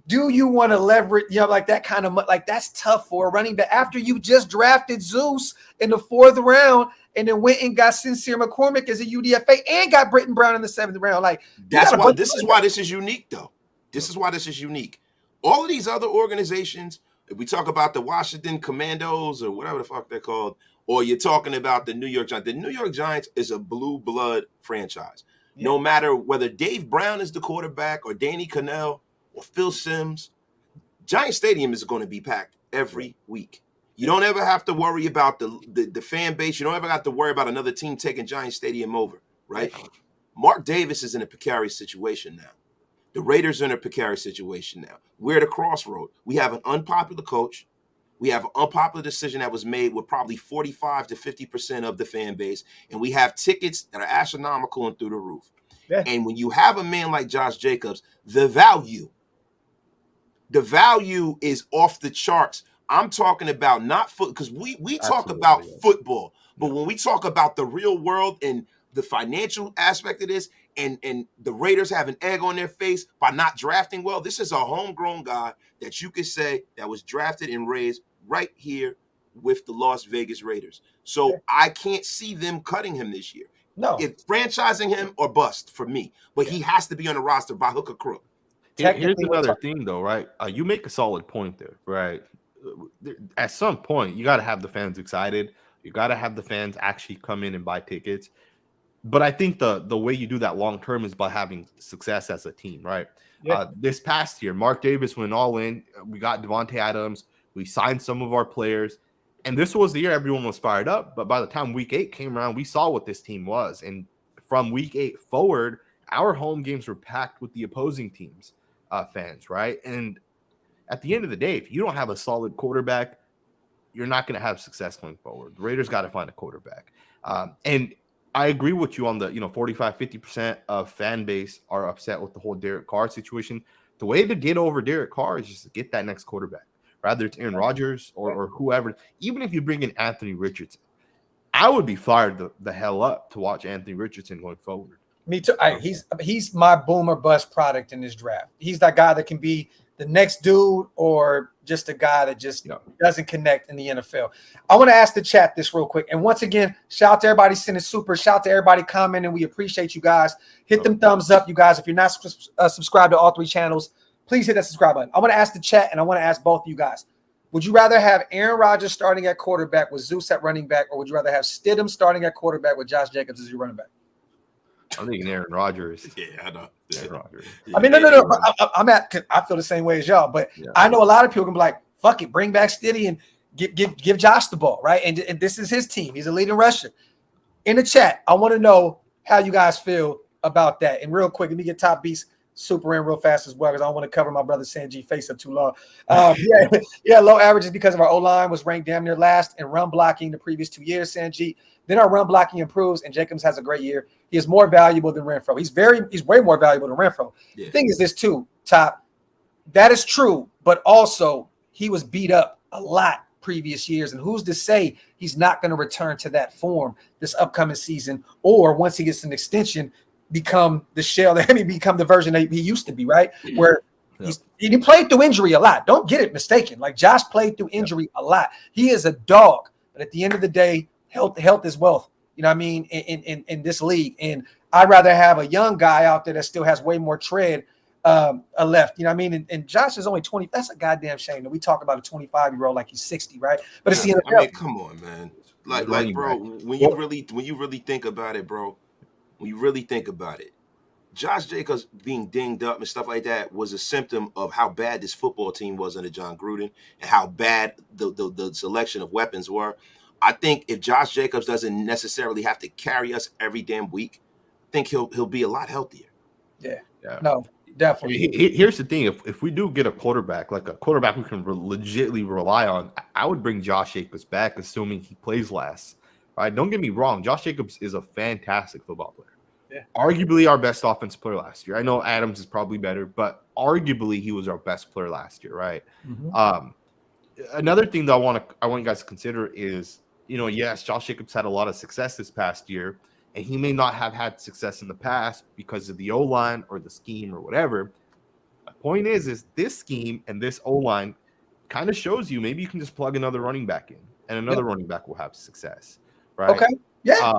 A: do you want to leverage, you know, like that kind of, like that's tough for a running back after you just drafted Zeus in the 4th round and then went and got Sincere McCormick as a UDFA and got Britton Brown in the 7th round. Like
B: that's why this is why this is unique, though. This is why this is unique. All of these other organizations, if we talk about the Washington Commandos or whatever the fuck they're called, or you're talking about the New York Giants. The New York Giants is a blue blood franchise. Yeah. No matter whether Dave Brown is the quarterback or Danny Cannell or Phil Simms, Giant Stadium is going to be packed every week. You don't ever have to worry about the fan base. You don't ever have to worry about another team taking Giant Stadium over, right? Mark Davis is in a precarious situation now. The Raiders are in a precarious situation now. We're at a crossroad. We have an unpopular coach. We have an unpopular decision that was made with probably 45 to 50% of the fan base. And we have tickets that are astronomical and through the roof. Yeah. And when you have a man like Josh Jacobs, the value is off the charts. I'm talking about not foot, because we talk about football, but when we talk about the real world and the financial aspect of this, and the Raiders have an egg on their face by not drafting well, this is a homegrown guy that you could say that was drafted and raised right here with the Las Vegas Raiders. So I can't see them cutting him this year.
A: No,
B: it's franchising him or bust for me, but he has to be on the roster by hook or crook.
C: Here's another thing, though, right? You make a solid point there, right? At some point, you got to have the fans excited. You got to have the fans actually come in and buy tickets. But I think the way you do that long term is by having success as a team, right? Yeah. This past year, Mark Davis went all in. We got Devontae Adams. We signed some of our players. And this was the year everyone was fired up. But by the time week 8 came around, we saw what this team was. And from week 8 forward, our home games were packed with the opposing teams' fans, right? And at the end of the day, if you don't have a solid quarterback, you're not going to have success going forward. The Raiders got to find a quarterback. And I agree with you on the, 45, 50% of fan base are upset with the whole Derek Carr situation. The way to get over Derek Carr is just to get that next quarterback, whether it's Aaron Rodgers or whoever. Even if you bring in Anthony Richardson, I would be fired the hell up to watch Anthony Richardson going forward.
A: Me too. He's my boomer bust product in this draft. He's that guy that can be the next dude or just a guy that just doesn't connect in the NFL. I want to ask the chat this real quick. And once again, shout out to everybody sending super. Shout out to everybody commenting. We appreciate you guys. Hit them thumbs up, you guys. If you're not subscribed to all 3 channels, please hit that subscribe button. I want to ask the chat, and I want to ask both of you guys. Would you rather have Aaron Rodgers starting at quarterback with Zeus at running back, or would you rather have Stidham starting at quarterback with Josh Jacobs as your running back?
C: I'm thinking Aaron Rodgers.
B: Yeah, I know.
C: Aaron Rodgers.
A: I mean, no. I feel the same way as y'all, but I know a lot of people can be like, "Fuck it, bring back Stiddy and give Josh the ball, right?" And this is his team. He's a leading rusher. In the chat, I want to know how you guys feel about that. And real quick, let me get Top Beast super in real fast as well, because I don't want to cover my brother Sanjit face up too long. Low averages because of our O-line was ranked damn near last in run blocking the previous 2 years, Sanjit. Then our run blocking improves, and Jacobs has a great year. He is more valuable than Renfro. He's way more valuable than Renfro. Yeah. The thing is this too, Top. That is true, but also he was beat up a lot previous years, and who's to say he's not going to return to that form this upcoming season, or once he gets an extension, become the shell that become the version that he used to be, right? Yeah. Where he played through injury a lot. Don't get it mistaken. Like Josh played through injury a lot. He is a dog, but at the end of the day, health is wealth. You know what I mean? In this league, and I'd rather have a young guy out there that still has way more tread left. You know what I mean? And Josh is only 20. That's a goddamn shame that we talk about a 25-year-old like he's 60, right? But it's the NFL.
B: I mean, come on, man. Like, bro, when you really think about it, bro. When you really think about it, Josh Jacobs being dinged up and stuff like that was a symptom of how bad this football team was under John Gruden and how bad the selection of weapons were. I think if Josh Jacobs doesn't necessarily have to carry us every damn week, I think he'll be a lot healthier.
A: Yeah. No. Definitely.
C: Here's the thing: if we do get a quarterback, like a quarterback we can legitimately rely on, I would bring Josh Jacobs back, assuming he plays last. Right? Don't get me wrong, Josh Jacobs is a fantastic football player.
A: Yeah.
C: Arguably our best offensive player last year. I know Adams is probably better, but arguably he was our best player last year, right?
A: Mm-hmm.
C: Another thing that I want you guys to consider is, yes, Josh Jacobs had a lot of success this past year, and he may not have had success in the past because of the O-line or the scheme or whatever. The point is this scheme and this O-line kind of shows you maybe you can just plug another running back in, and another running back will have success, right?
A: Okay. Yeah.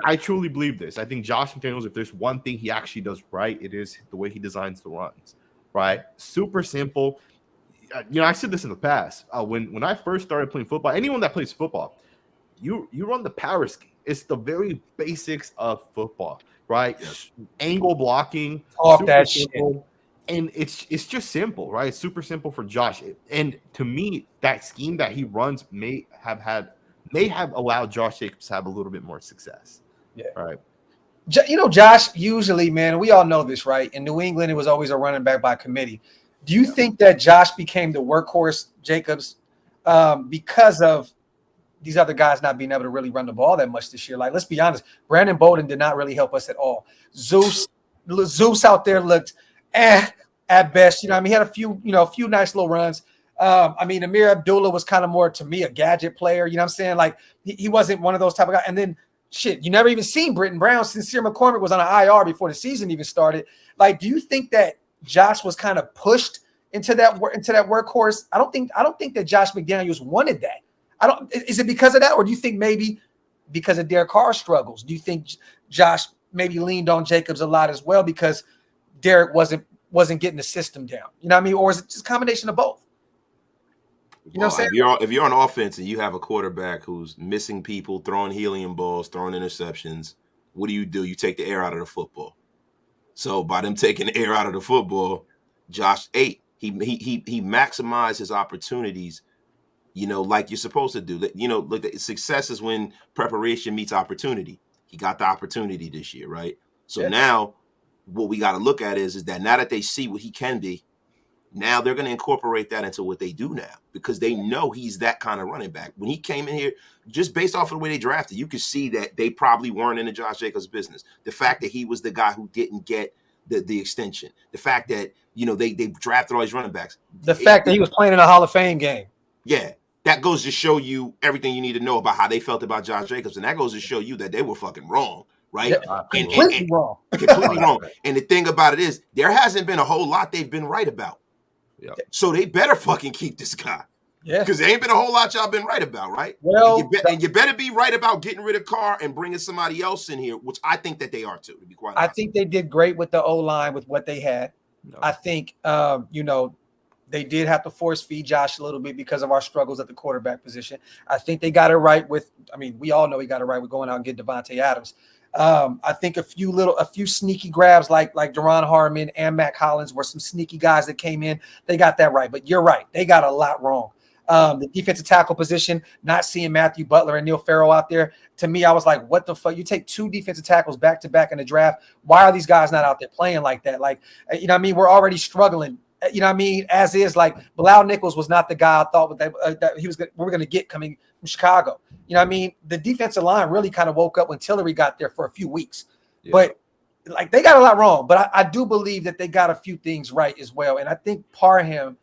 C: I truly believe this. I think Josh McDaniels, if there's one thing he actually does right, it is the way he designs the runs, right? Super simple. I said this in the past. When I first started playing football, anyone that plays football, you run the power scheme. It's the very basics of football, right? Yes. Angle blocking,
A: off that
C: simple, shit. And it's just simple, right? It's super simple for Josh. And to me, that scheme that he runs may have allowed Josh Jacobs to have a little bit more success.
A: Yeah.
C: Right.
A: Josh, usually, man, we all know this, right? In New England, it was always a running back by committee. Do you think that Josh became the workhorse, Jacobs, because of these other guys not being able to really run the ball that much this year? Like, let's be honest, Brandon Bolden did not really help us at all. Zeus out there looked at best. He had a few nice little runs. Amir Abdullah was kind of more, to me, a gadget player. You know what I'm saying? Like, he wasn't one of those type of guys. And then, you never even seen Britton Brown. Sincere McCormick was on an IR before the season even started. Like, do you think that Josh was kind of pushed into that workhorse? I don't think that Josh McDaniels wanted that. Is it because of that, or do you think maybe because of Derek Carr's struggles? Do you think Josh maybe leaned on Jacobs a lot as well because Derek wasn't getting the system down? You know what I mean? Or is it just a combination of both? You know what I'm saying?
B: If you're on offense and you have a quarterback who's missing people, throwing helium balls, throwing interceptions, what do? You take the air out of the football. So by them taking the air out of the football, Josh ate. He maximized his opportunities, like you're supposed to do. Look, success is when preparation meets opportunity. He got the opportunity this year, right? So now what we got to look at is that now that they see what he can be, now they're going to incorporate that into what they do now because they know he's that kind of running back. When he came in here, just based off of the way they drafted, you could see that they probably weren't into Josh Jacobs' business. The fact that he was the guy who didn't get the extension, the fact that they drafted all these running backs,
A: the fact that he was playing in a Hall of Fame game,
B: that goes to show you everything you need to know about how they felt about Josh Jacobs, and that goes to show you that they were fucking wrong. Right?
A: Completely wrong.
B: Completely wrong. And the thing about it is, there hasn't been a whole lot they've been right about.
C: Yep.
B: So they better fucking keep this guy.
A: Yeah.
B: Because there ain't been a whole lot y'all been right about, right?
A: Well,
B: and you better be right about getting rid of Carr and bringing somebody else in here, which I think that they are too, to be quite honest.
A: I think they did great with the O-line with what they had. No. I think, they did have to force feed Josh a little bit because of our struggles at the quarterback position. I think they got it right we all know he got it right with going out and getting Devontae Adams. I think a few sneaky grabs like Deron Harmon and Matt Collins were some sneaky guys that came in. They got that right, but you're right. They got a lot wrong. The defensive tackle position, not seeing Matthew Butler and Neil Farrell out there. To me, I was like, what the fuck? You take two defensive tackles back to back in the draft. Why are these guys not out there playing like that? Like, we're already struggling. As is, like, Bilal Nichols was not the guy I thought that we were going to get coming from Chicago. The defensive line really kind of woke up when Tillery got there for a few weeks. Yeah. But, they got a lot wrong. But I do believe that they got a few things right as well. And I think Parham,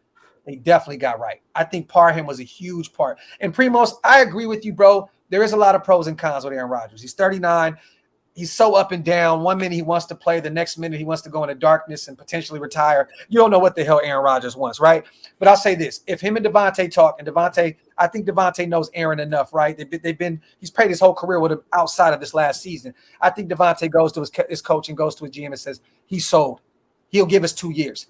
A: they definitely got right. I think Parham was a huge part. And Primos, I agree with you, bro. There is a lot of pros and cons with Aaron Rodgers. He's 39. He's so up and down. One minute he wants to play. The next minute he wants to go into darkness and potentially retire. You don't know what the hell Aaron Rodgers wants, right? But I'll say this. If him and Devontae talk, and I think Devontae knows Aaron enough, right? He's played his whole career with him outside of this last season. I think Devontae goes to his coach and goes to his GM and says, he's sold. He'll give us 2 years.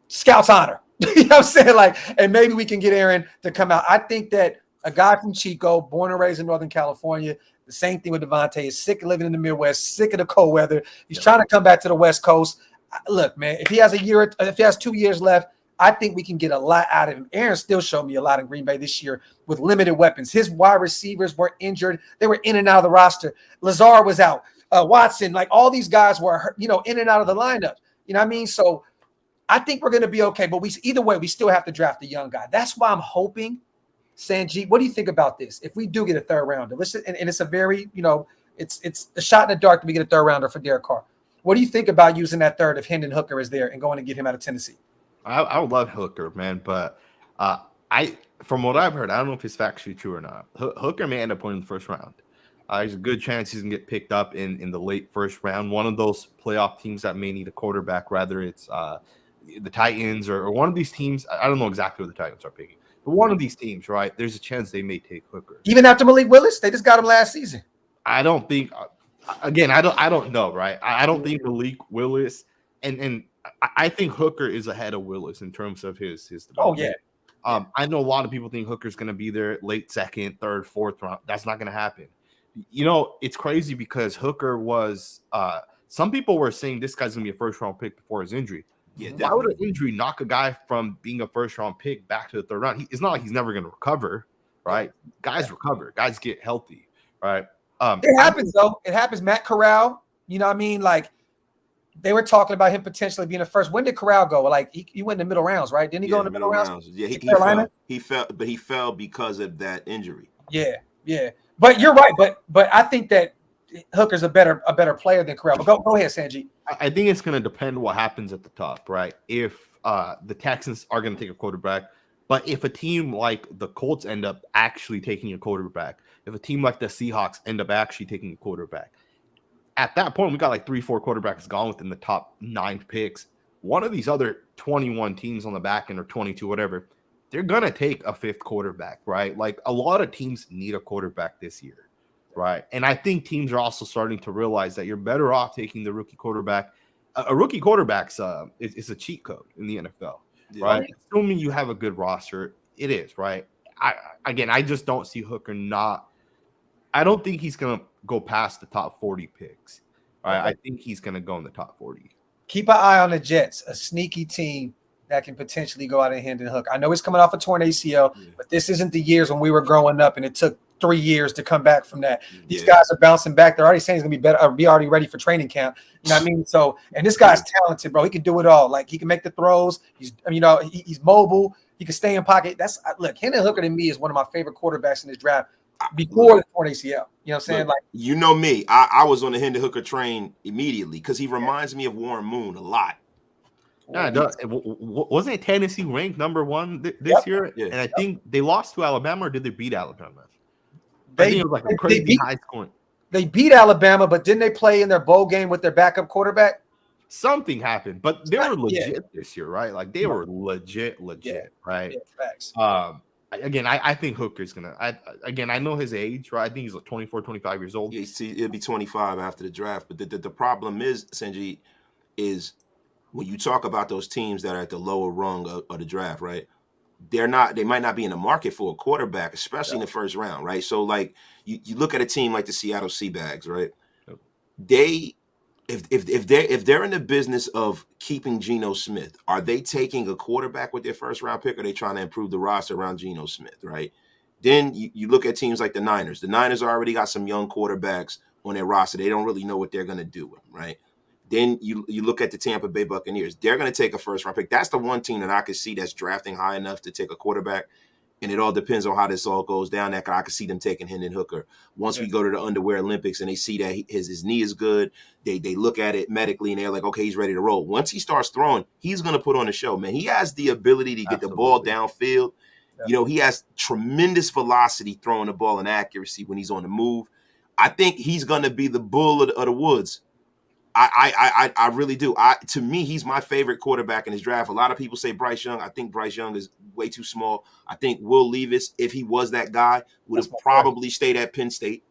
A: Scout's honor. You know what I'm saying? And maybe we can get Aaron to come out. I think that a guy from Chico, born and raised in Northern California, the same thing with Devontae, is sick of living in the Midwest, sick of the cold weather. He's trying to come back to the West Coast. Look, man, if he has 2 years left, I think we can get a lot out of him. Aaron still showed me a lot in Green Bay this year with limited weapons. His wide receivers were injured. They were in and out of the roster. Lazard was out. Watson, all these guys were, in and out of the lineup. You know what I mean? So I think we're going to be okay. But either way, we still have to draft a young guy. That's why I'm hoping, Sanjit, what do you think about this? If we do get a third rounder, listen, and it's a very, it's a shot in the dark that we get a third rounder for Derek Carr. What do you think about using that third if Hendon Hooker is there and going to get him out of Tennessee?
C: I would love Hooker, man, but from what I've heard, I don't know if it's factually true or not. Hooker may end up winning the first round. There's a good chance he's going to get picked up in the late first round. One of those playoff teams that may need a quarterback, whether it's the Titans or one of these teams. I don't know exactly what the Titans are picking, but one of these teams, right? There's a chance they may take Hooker.
A: Even after Malik Willis, they just got him last season.
C: I don't think. Again, I don't know, right? I don't think Malik Willis and I think Hooker is ahead of Willis in terms of his development.
A: Oh yeah.
C: I know a lot of people think Hooker's going to be there late second, third, fourth round. That's not going to happen. It's crazy because Hooker was. Some people were saying this guy's going to be a first round pick before his injury.
B: Yeah,
C: why would an injury knock a guy from being a first round pick back to the third round? It's not like he's never going to recover, right? Guys recover. Guys get healthy, right?
A: It happens though. It happens. Matt Corral, you know what I mean? Like they were talking about him potentially being the first. When did Corral go? Like he went in the middle rounds, right? Didn't he go in the middle rounds?
B: Yeah, he fell because of that injury.
A: Yeah. But you're right. But I think that Hooker's a better player than Corral. But go ahead, Sanjit.
C: I think it's going to depend what happens at the top, right? If the Texans are going to take a quarterback, but if a team like the Colts end up actually taking a quarterback, if a team like the Seahawks end up actually taking a quarterback, at that point, we got like 3-4 quarterbacks gone within the top 9 picks. One of these other 21 teams on the back end or 22, whatever, they're going to take a 5th quarterback, right? Like a lot of teams need a quarterback this year, right? And I think teams are also starting to realize that you're better off taking the rookie quarterback. A rookie quarterback's it's a cheat code in the NFL, right? Assuming you have a good roster, it is, right? I just don't see Hooker I don't think he's going to go past the top 40 picks. Right? Okay. I think he's going to go in the top 40.
A: Keep an eye on the Jets, a sneaky team that can potentially go out and Hendon Hooker. I know he's coming off a torn ACL, but this isn't the years when we were growing up and it took 3 years to come back from that. These guys are bouncing back. They're already saying he's going to be better, or be already ready for training camp. You know what I mean? So, and this guy's talented, bro. He can do it all. Like he can make the throws. He's mobile. He can stay in pocket. Look, Hendon Hooker to me is one of my favorite quarterbacks in this draft. Before the torn ACL, you know what I'm saying? Like,
B: you know me, I was on the Hendon Hooker train immediately because he reminds me of Warren Moon a lot.
C: Yeah, wasn't Tennessee ranked number 1 this year? Yeah. And I think they lost to Alabama, or did they beat Alabama? I think it was like a crazy high scoring.
A: They beat Alabama, but didn't they play in their bowl game with their backup quarterback?
C: Something happened, but they were legit this year, right? Like they were legit, right?
A: Yeah, facts.
C: Again, I think Hooker's gonna. I know his age, right? I think he's like 24, 25 years old.
B: Yeah, see, it'll be 25 after the draft. But the problem is, Sanjit, is when you talk about those teams that are at the lower rung of the draft, right? They might not be in the market for a quarterback, especially in the first round, right? So, like, you look at a team like the Seattle Seabags, right? Yep. If they're in the business of keeping Geno Smith, are they taking a quarterback with their first round pick, or are they trying to improve the roster around Geno Smith, right? Then you look at teams like the Niners. The Niners already got some young quarterbacks on their roster. They don't really know what they're going to do with them, right? Then you look at the Tampa Bay Buccaneers. They're going to take a first round pick. That's the one team that I could see that's drafting high enough to take a quarterback. And it all depends on how this all goes down. I could see them taking Hendon Hooker. Once we go to the Underwear Olympics and they see that his knee is good, they look at it medically and they're like, okay, he's ready to roll. Once he starts throwing, he's going to put on a show, man. He has the ability to get the ball downfield. Yeah. He has tremendous velocity throwing the ball and accuracy when he's on the move. I think he's going to be the bull of the woods. I really do. To me, he's my favorite quarterback in his draft. A lot of people say Bryce Young. I think Bryce Young is way too small. I think Will Levis, if he was that guy, would have probably stayed at Penn State.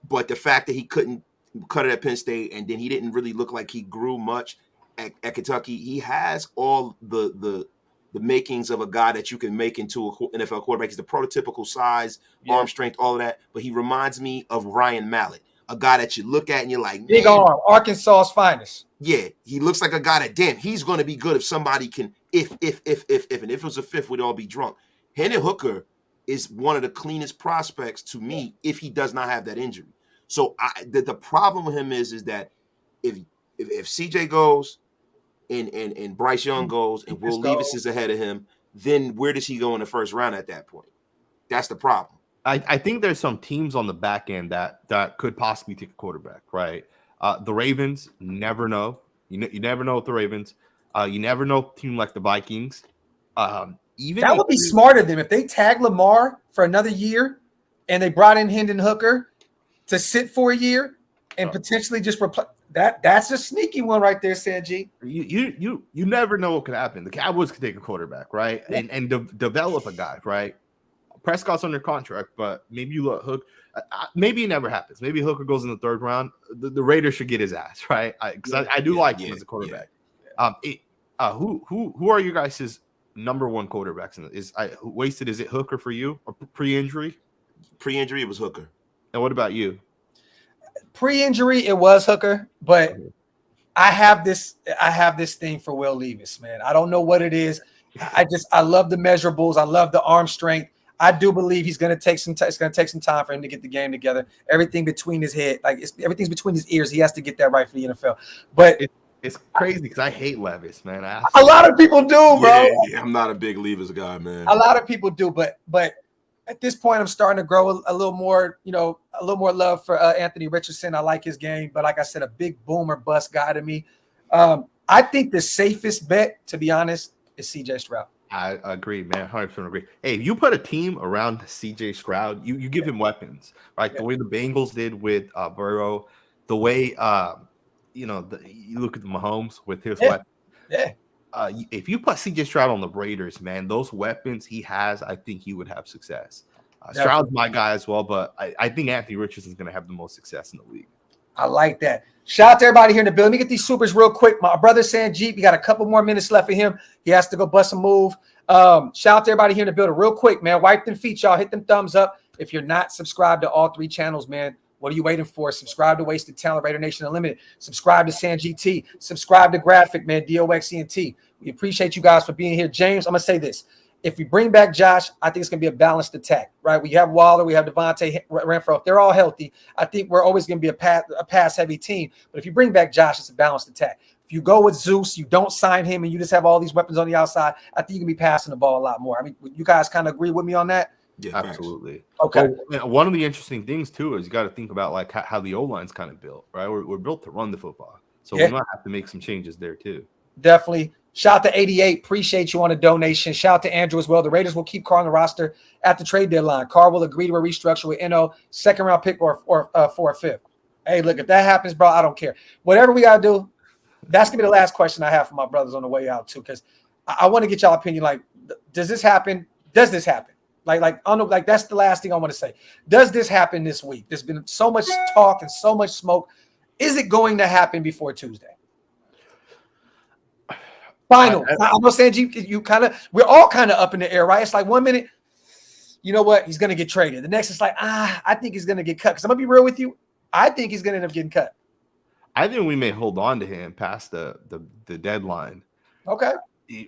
B: But the fact that he couldn't cut it at Penn State, and then he didn't really look like he grew much at Kentucky, he has all the makings of a guy that you can make into an NFL quarterback. He's the prototypical size, arm strength, all of that. But he reminds me of Ryan Mallett. A guy that you look at and you're like,
A: big arm, Arkansas's finest.
B: Yeah, he looks like a guy that, damn, he's going to be good if somebody can, if, and if it was a fifth, we'd all be drunk. Hendon Hooker is one of the cleanest prospects to me if he does not have that injury. So the problem with him is that if CJ goes, and Bryce Young goes and Will Levis is ahead of him, then where does he go in the first round at that point? That's the problem.
C: I think there's some teams on the back end that could possibly take a quarterback, right? The Ravens, never know. You never know with the Ravens. You never know a team like the Vikings. Even
A: that would be smart of them if they tag Lamar for another year and they brought in Hendon Hooker to sit for a year and potentially just replace that. That's a sneaky one right there, Sanjit.
C: You never know what could happen. The Cowboys could take a quarterback, right? Yeah. And develop a guy, right? Prescott's under contract, but maybe you let Hook. Maybe it never happens. Maybe Hooker goes in the third round. The Raiders should get his ass, right? Because I do like him as a quarterback. Yeah. Who are you guys' number one quarterbacks? Wasted? Is it Hooker for you or pre-injury?
B: Pre-injury, it was Hooker.
C: And what about you?
A: Pre-injury, it was Hooker, but I have this thing for Will Levis, man. I don't know what it is. I love the measurables. I love the arm strength. I do believe he's going to take some. It's going to take some time for him to get the game together. Everything between his head, everything's between his ears. He has to get that right for the NFL. But
C: it's crazy because I hate Levis, man.
A: A lot of people do, bro.
B: Yeah, I'm not a big Levis guy, man.
A: A lot of people do, but at this point, I'm starting to grow a little more, a little more love for Anthony Richardson. I like his game, but like I said, a big boomer bust guy to me. I think the safest bet, to be honest, is CJ Stroud.
C: I agree, man. 100% agree. Hey, if you put a team around CJ Stroud, you give him weapons, right? Yeah. The way the Bengals did with Burrow, the way you look at the Mahomes with his weapons.
A: Yeah.
C: If you put CJ Stroud on the Raiders, man, those weapons he has, I think he would have success. Stroud's my guy as well, but I think Anthony Richardson's going to have the most success in the league.
A: I like that. Shout out to everybody here in the building. Let me get these supers real quick. My brother Sanjit, we got a couple more minutes left for him. He has to go bust a move. Shout out to everybody here in the building real quick, man. Wipe them feet, y'all. Hit them thumbs up. If you're not subscribed to all three channels, man, what are you waiting for? Subscribe to Wasted Talent, Raider Nation Unlimited. Subscribe to Sanjit T. Subscribe to Graphk, man, DOX ENT. We appreciate you guys for being here. James, I'm going to say this. If we bring back Josh, I think it's going to be a balanced attack, right? We have Waller, we have Devontae Renfro. If they're all healthy, I think we're always going to be a pass-heavy team. But if you bring back Josh, it's a balanced attack. If you go with Zeus, you don't sign him, and you just have all these weapons on the outside, I think you can be passing the ball a lot more. I mean, you guys kind of agree with me on that?
C: Yeah, absolutely.
A: Okay.
C: Well, one of the interesting things, too, is you got to think about like how the O-line's kind of built, right? We're built to run the football. So we might have to make some changes there, too.
A: Definitely. Shout out to 88. Appreciate you on a donation. Shout out to Andrew as well. The Raiders will keep Carr on the roster at the trade deadline. Carr will agree to a restructure with NO, second round pick or for a fifth. Hey, look, if that happens, bro, I don't care. Whatever we got to do, that's going to be the last question I have for my brothers on the way out, too, because I want to get y'all opinion. Like, does this happen? Does this happen? Like, I don't know, like, that's the last thing I want to say. Does this happen this week? There's been so much talk and so much smoke. Is it going to happen before Tuesday? Final. I'm not saying we're all kind of up in the air, right? It's like 1 minute, you know what? He's going to get traded. The next, it's like, I think he's going to get cut. Because I'm going to be real with you. I think he's going to end up getting cut.
C: I think we may hold on to him past the deadline.
A: Okay.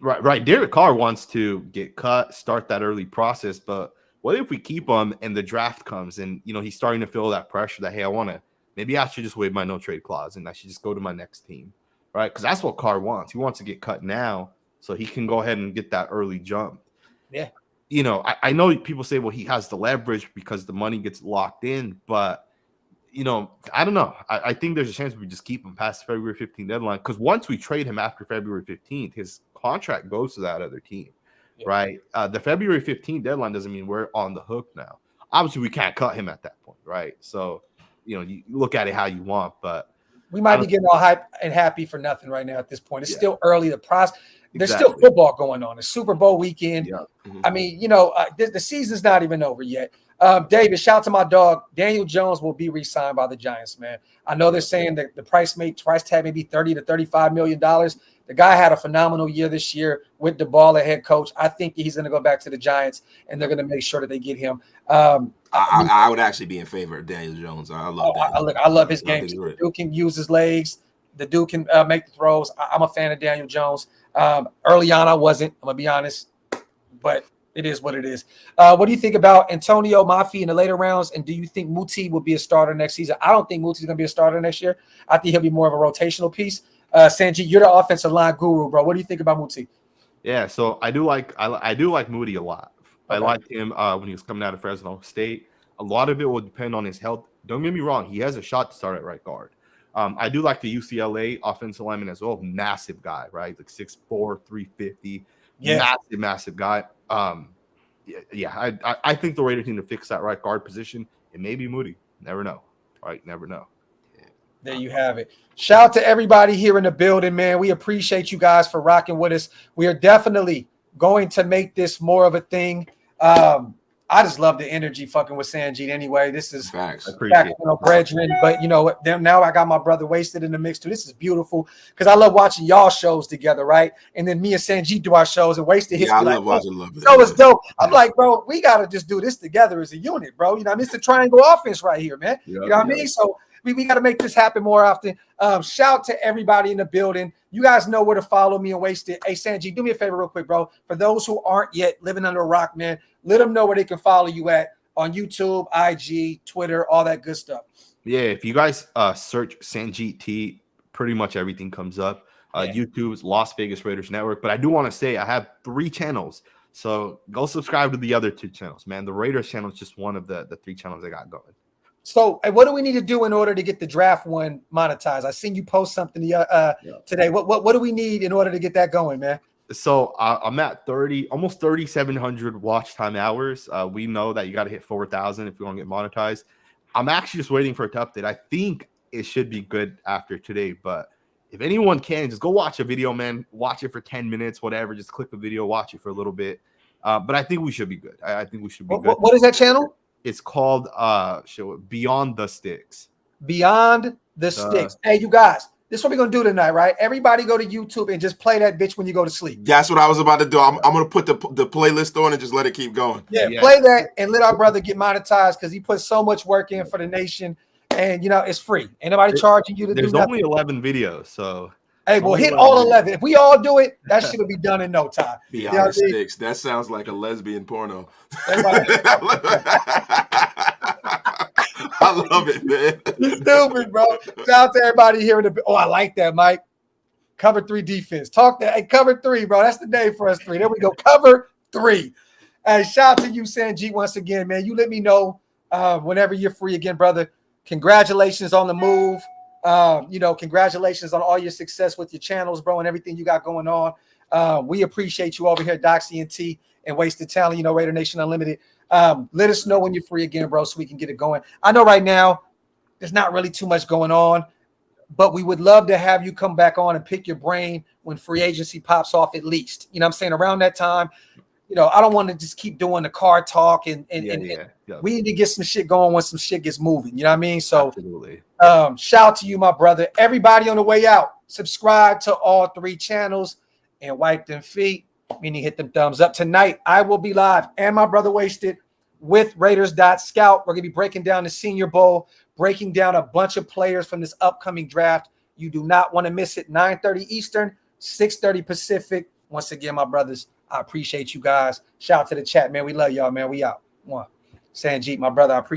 C: Right. Derek Carr wants to get cut, start that early process. But what if we keep him and the draft comes and, he's starting to feel that pressure that, hey, maybe I should just waive my no trade clause and I should just go to my next team. Right, because that's what Carr wants. He wants to get cut now so he can go ahead and get that early jump.
A: Yeah.
C: I know people say, well, he has the leverage because the money gets locked in. But, I don't know. I think there's a chance we just keep him past the February 15th deadline because once we trade him after February 15th, his contract goes to that other team. Yeah. Right. The February 15th deadline doesn't mean we're on the hook now. Obviously, we can't cut him at that point. Right. So, you look at it how you want, but.
A: We might be getting all hype and happy for nothing right now at this point. It's still early. There's still football going on. It's Super Bowl weekend. Yeah. Mm-hmm. I mean, the season's not even over yet. David, shout out to my dog. Daniel Jones will be re-signed by the Giants, man. I know they're saying that the price tag may be $30 to $35 million. The guy had a phenomenal year this year with the ball at head coach. I think he's going to go back to the Giants, and they're going to make sure that they get him.
B: I would actually be in favor of Daniel Jones. I love that.
A: I love his game. The dude can use his legs. The dude can make the throws. I'm a fan of Daniel Jones. Early on, I wasn't. I'm going to be honest. But it is what it is. What do you think about Antonio Mafi in the later rounds? And do you think Muti will be a starter next season? I don't think Muti's going to be a starter next year. I think he'll be more of a rotational piece. Sanjit, you're the offensive line guru, bro. What do you think about Muti?
C: Yeah, so I do like Moody a lot. I
A: Okay.
C: liked him when he was coming out of Fresno State. A lot of it will depend on his health. Don't get me wrong; he has a shot to start at right guard. I do like the UCLA offensive lineman as well. Massive guy, right? Like 6'4", 350.
A: Yeah.
C: Massive guy. I think the Raiders need to fix that right guard position. It may be Moody. Never know. Right? Never know.
A: There you have it. Shout out to everybody here in the building, man. We appreciate you guys for rocking with us. We are definitely going to make this more of a thing. I just love the energy fucking with Sanjit anyway. This is
B: Facts.
A: brethren, but now I got my brother Wasted in the mix too. This is beautiful because I love watching y'all shows together, right? And then me and Sanjit do our shows and Wasted hits me like,
B: love it.
A: So it's dope. I'm like, bro, we gotta just do this together as a unit, bro. You know what I mean? It's the triangle offense right here, man. You know what I mean? So we got to make this happen more often. Shout to everybody in the building. You guys know where to follow me and Wasted. Hey, Sanjit, do me a favor real quick, bro. For those who aren't yet living under a rock, man, let them know where they can follow you at on YouTube, IG, Twitter, all that good stuff.
C: Yeah, if you guys search Sanjit T, pretty much everything comes up. YouTube's Las Vegas Raiders Network. But I do want to say I have 3 channels. So go subscribe to the other 2 channels, man. The Raiders channel is just one of the 3 channels I got going.
A: So what do we need to do in order to get the draft one monetized? I seen you post something today. What do we need in order to get that going, man?
C: So I'm at almost 3,700 watch time hours. We know that you got to hit 4,000 if you want to get monetized. I'm actually just waiting for it to update. I think it should be good after today, but if anyone can, just go watch a video, man. Watch it for 10 minutes, whatever. Just click the video, watch it for a little bit. But I think we should be good. I think we should be good.
A: What is that channel?
C: It's called Beyond the Sticks.
A: Beyond the Sticks. Hey, you guys, this is what we're going to do tonight, right? Everybody go to YouTube and just play that bitch when you go to sleep.
B: That's what I was about to do. I'm going to put the playlist on and just let it keep going.
A: Yeah, play that and let our brother get monetized because he put so much work in for the nation. And, it's free. Ain't nobody charging you to do nothing.
C: There's only 11 videos, so.
A: Hey, well, hit all 11. If we all do it, that shit will be done in no time.
B: Beyond the Sticks. That sounds like a lesbian porno. I love it, man.
A: Stupid, bro. Shout out to everybody here in the. Oh, I like that, Mike. Cover 3 defense. Talk that. Hey, cover 3, bro. That's the day for us 3. There we go. Cover 3. Hey, shout out to you, Sanjit, once again, man. You let me know whenever you're free again, brother. Congratulations on the move. Congratulations on all your success with your channels, bro, and everything you got going on. We appreciate you over here, DOX ENT and Wasted Talent, Raider Nation Unlimited. Let us know when you're free again, bro, so we can get it going. I know right now there's not really too much going on, but we would love to have you come back on and pick your brain when free agency pops off at least. You know what I'm saying? Around that time, I don't want to just keep doing the car talk and we need to get some shit going when some shit gets moving. You know what I mean? So
C: absolutely.
A: Shout out to you, my brother. Everybody on the way out, subscribe to all 3 channels and wipe them feet, meaning hit them thumbs up. Tonight, I will be live and my brother Wasted with Raiders.Scout. We're going to be breaking down the Senior Bowl, breaking down a bunch of players from this upcoming draft. You do not want to miss it. 9:30 Eastern, 6:30 Pacific. Once again, my brothers, I appreciate you guys. Shout out to the chat, man. We love y'all, man. We out. Sanjit, my brother, I appreciate